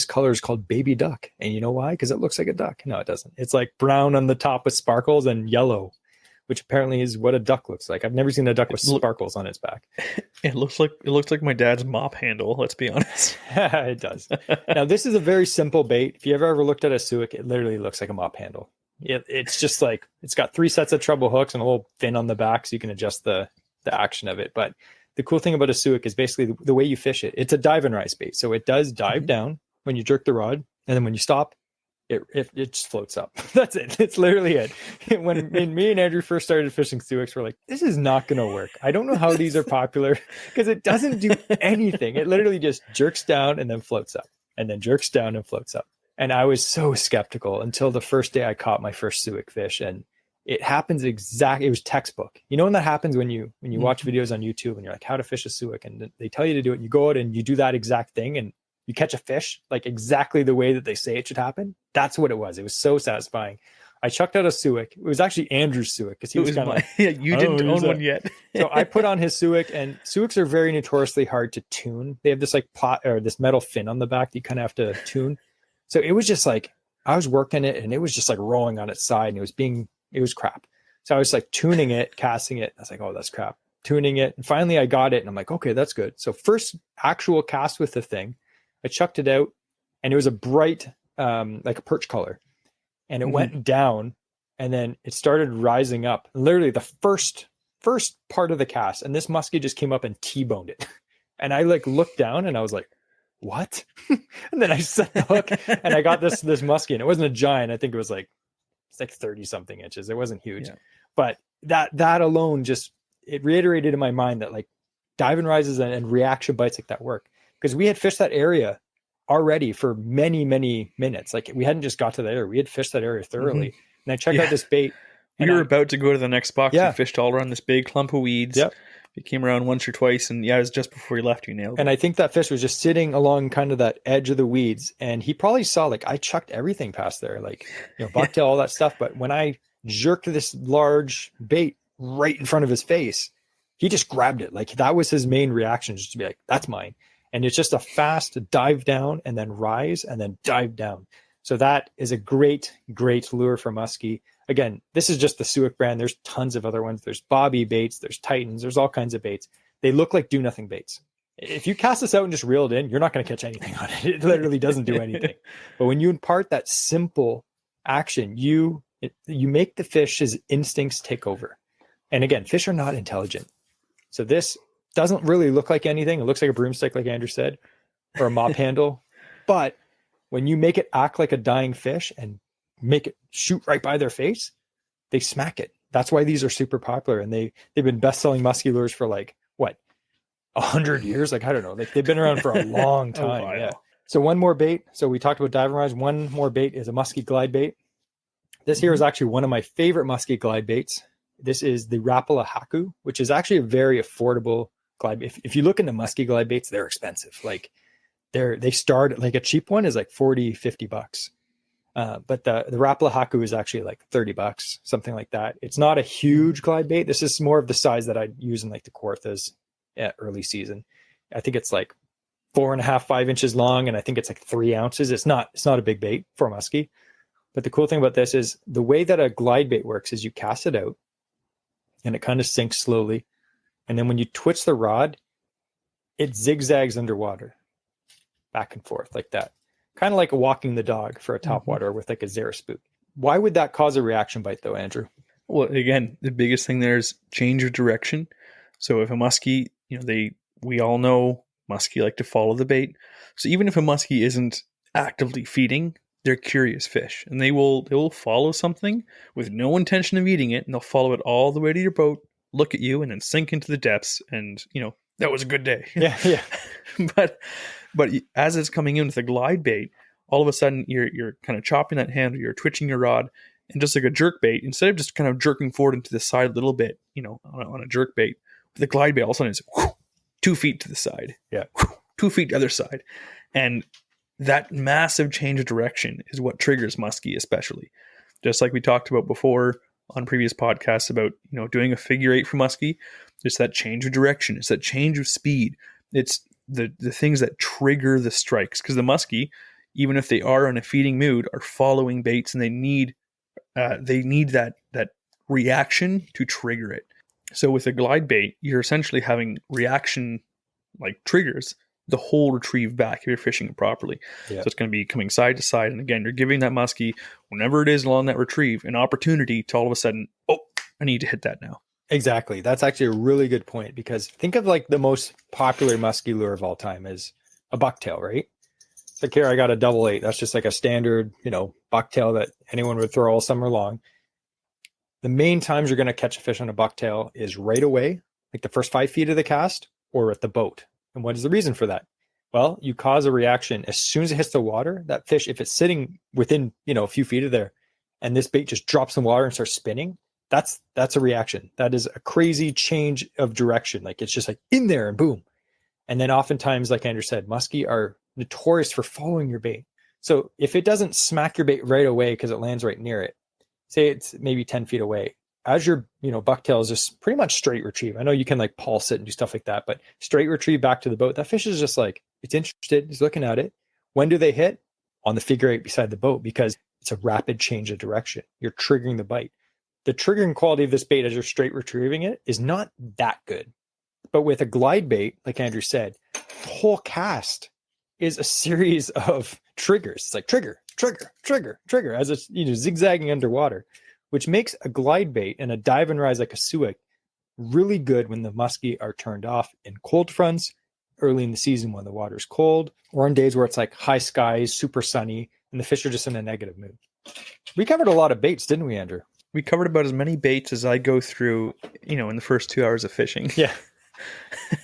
color is called baby duck. And you know why? Because it looks like a duck. No, it doesn't. It's like brown on the top with sparkles and yellow, which apparently is what a duck looks like. I've never seen a duck with sparkles on its back. It looks like my dad's mop handle, let's be honest. It does. Now, this is a very simple bait. If you ever looked at a Suic, it literally looks like a mop handle. It's just like, it's got 3 sets of treble hooks and a little fin on the back so you can adjust the action of it. But the cool thing about a Suic is basically the way you fish it. It's a dive and rise bait. So it does dive down when you jerk the rod. And then when you stop, it just floats up. That's it. It's literally it. When me and Andrew first started fishing Suics, we're like, this is not going to work. I don't know how these are popular because it doesn't do anything. It literally just jerks down and then floats up and then jerks down and floats up. And I was so skeptical until the first day I caught my first Suic fish. And it happens exactly. It was textbook. You know when that happens when you watch videos on YouTube and you're like, how to fish a Suic, and they tell you to do it, and you go out and you do that exact thing and you catch a fish like exactly the way that they say it should happen. That's what it was. It was so satisfying. I chucked out a Suic. It was actually Andrew's Suic because he was kind of like, you didn't own one yet. So I put on his Suic, and Suics are very notoriously hard to tune. They have this like this metal fin on the back that you kind of have to tune. So it was just like I was working it, and it was just like rolling on its side, and it was crap. So I was like tuning it, casting it. I was like, oh, that's crap. Tuning it. And finally I got it and I'm like, okay, that's good. So first actual cast with the thing, I chucked it out and it was a bright, like a perch color, and it went down and then it started rising up. Literally the first part of the cast, and this muskie just came up and T-boned it. And I like looked down and I was like, what? And then I set the hook and I got this muskie, and it wasn't a giant. I think it was like, it's like 30 something inches. It wasn't huge, but that alone just, it reiterated in my mind that like dive and rises and reaction bites like that work, because we had fished that area already for many, many minutes. Like we hadn't just got to the area. We had fished that area thoroughly. And I checked out this bait. You were about to go to the next box. Yeah. You fished all around this big clump of weeds. Yep. You came around once or twice, and it was just before you left, you nailed it. And I think that fish was just sitting along kind of that edge of the weeds, and he probably saw, like, I chucked everything past there, like, bucktail, all that stuff. But when I jerked this large bait right in front of his face, he just grabbed it. Like, that was his main reaction, just to be like, that's mine. And it's just a fast dive down and then rise and then dive down. So that is a great, great lure for muskie. Again, this is just the Suick brand. There's tons of other ones. There's Bobby baits. There's Titans. There's all kinds of baits. They look like do nothing baits. If you cast this out and just reel it in, you're not going to catch anything on it. It literally doesn't do anything. But when you impart that simple action, you make the fish's instincts take over. And again, fish are not intelligent. So this doesn't really look like anything. It looks like a broomstick, like Andrew said, or a mop handle. But when you make it act like a dying fish and make it shoot right by their face, they smack it. That's why these are super popular. And they've been best-selling musky lures for like, what, 100 years? Like, I don't know. They've been around for a long time. Yeah. So one more bait. So we talked about dive and rise. One more bait is a musky glide bait. This here is actually one of my favorite musky glide baits. This is the Rapala Haku, which is actually a very affordable glide bait. If you look into musky glide baits, they're expensive. Like they start, like a cheap one is like 40, 50 bucks. But the Rapala Haku is actually like 30 bucks, something like that. It's not a huge glide bait. This is more of the size that I'd use in like the Kawarthas at early season. I think it's like 4.5, 5 inches long. And I think it's like 3 ounces. It's not a big bait for a muskie. But the cool thing about this is the way that a glide bait works is you cast it out and it kind of sinks slowly. And then when you twitch the rod, it zigzags underwater, back and forth like that. Kind of like walking the dog for a topwater with like a Zara spook. Why would that cause a reaction bite though, Andrew? Well, again, the biggest thing there is change of direction. So if a muskie, we all know muskie like to follow the bait. So even if a muskie isn't actively feeding, they're curious fish, and they will follow something with no intention of eating it, and they'll follow it all the way to your boat, look at you, and then sink into the depths. And that was a good day. Yeah. But as it's coming in with a glide bait, all of a sudden you're kind of chopping that handle, you're twitching your rod, and just like a jerk bait, instead of just kind of jerking forward into the side a little bit, on a jerk bait, with a glide bait, all of a sudden it's 2 feet to the side, 2 feet to the other side, and that massive change of direction is what triggers muskie, especially. Just like we talked about before on previous podcasts about doing a figure eight for muskie, it's that change of direction, it's that change of speed, it's the things that trigger the strikes, because the muskie, even if they are in a feeding mood, are following baits, and they need that reaction to trigger it. So with a glide bait, you're essentially having reaction like triggers the whole retrieve back if you're fishing it properly. So it's going to be coming side to side, and again, you're giving that muskie, whenever it is along that retrieve, an opportunity to all of a sudden, I need to hit that now. Exactly. That's actually a really good point, because think of like the most popular musky lure of all time is a bucktail, right? Like here, I got a 888. That's just like a standard, bucktail that anyone would throw all summer long. The main times you're going to catch a fish on a bucktail is right away, like the first 5 feet of the cast, or at the boat. And what is the reason for that? Well, you cause a reaction as soon as it hits the water. That fish, if it's sitting within, a few feet of there, and this bait just drops in the water and starts spinning, that's a reaction. That is a crazy change of direction. Like it's just like in there and boom. And then oftentimes, like Andrew said, muskie are notorious for following your bait. So if it doesn't smack your bait right away because it lands right near it, say it's maybe 10 feet away, as your bucktail is just pretty much straight retrieve. I know you can like pulse it and do stuff like that, but straight retrieve back to the boat. That fish is just like, it's interested, it's looking at it. When do they hit? On the figure eight beside the boat, because it's a rapid change of direction. You're triggering the bite. The triggering quality of this bait as you're straight retrieving it is not that good. But with a glide bait, like Andrew said, the whole cast is a series of triggers. It's like trigger, trigger, trigger, trigger, as it's zigzagging underwater, which makes a glide bait and a dive and rise like a Suick really good when the muskie are turned off in cold fronts early in the season when the water's cold, or on days where it's like high skies, super sunny, and the fish are just in a negative mood. We covered a lot of baits, didn't we, Andrew? We covered about as many baits as I go through, in the first 2 hours of fishing. Yeah.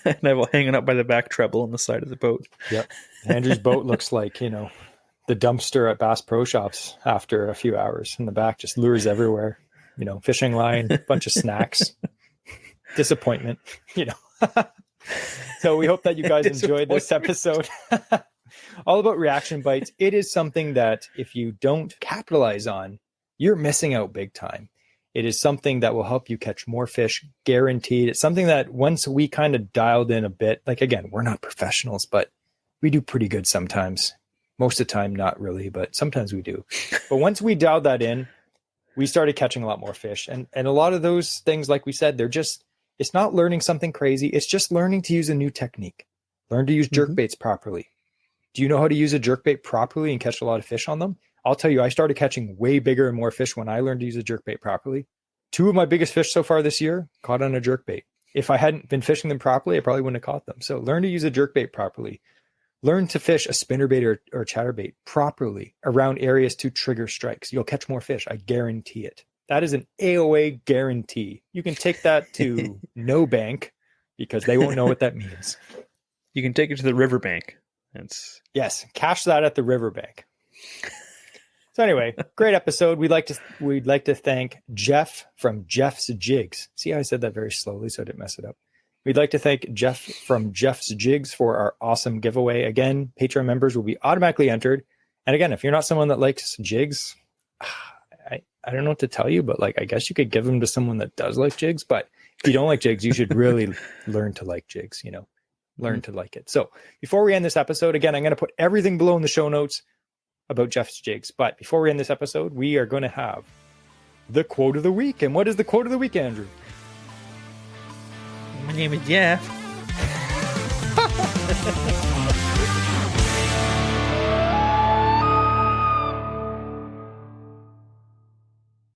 And I will hanging up by the back treble on the side of the boat. Yep. Andrew's boat looks like, the dumpster at Bass Pro Shops after a few hours. In the back, just lures everywhere, fishing line, bunch of snacks, disappointment, So we hope that you guys enjoyed this episode. All about reaction bites. It is something that if you don't capitalize on, you're missing out big time. It is something that will help you catch more fish, guaranteed. It's something that once we kind of dialed in a bit, like again, we're not professionals, but we do pretty good sometimes. Most of the time, not really, but sometimes we do. But once we dialed that in, we started catching a lot more fish. And a lot of those things, like we said, it's not learning something crazy. It's just learning to use a new technique. Learn to use jerkbaits properly. Do you know how to use a jerkbait properly and catch a lot of fish on them? I'll tell you, I started catching way bigger and more fish when I learned to use a jerkbait properly. 2 of my biggest fish so far this year caught on a jerkbait. If I hadn't been fishing them properly, I probably wouldn't have caught them. So learn to use a jerkbait properly. Learn to fish a spinnerbait or chatterbait properly around areas to trigger strikes. You'll catch more fish. I guarantee it. That is an AOA guarantee. You can take that to no bank because they won't know what that means. You can take it to the riverbank. Yes, cash that at the riverbank. So anyway, great episode. We'd like to thank Jeff from Jeff's Jigs. See how I said that very slowly so I didn't mess it up. We'd like to thank Jeff from Jeff's Jigs for our awesome giveaway. Again, Patreon members will be automatically entered. And again, if you're not someone that likes jigs, I don't know what to tell you, but I guess you could give them to someone that does like jigs. But if you don't like jigs, you should really learn to like jigs, learn to like it. So before we end this episode, again, I'm going to put everything below in the show notes about Jeff's Jigs. But before we end this episode, we are going to have the quote of the week. And what is the quote of the week, Andrew? My name is Jeff.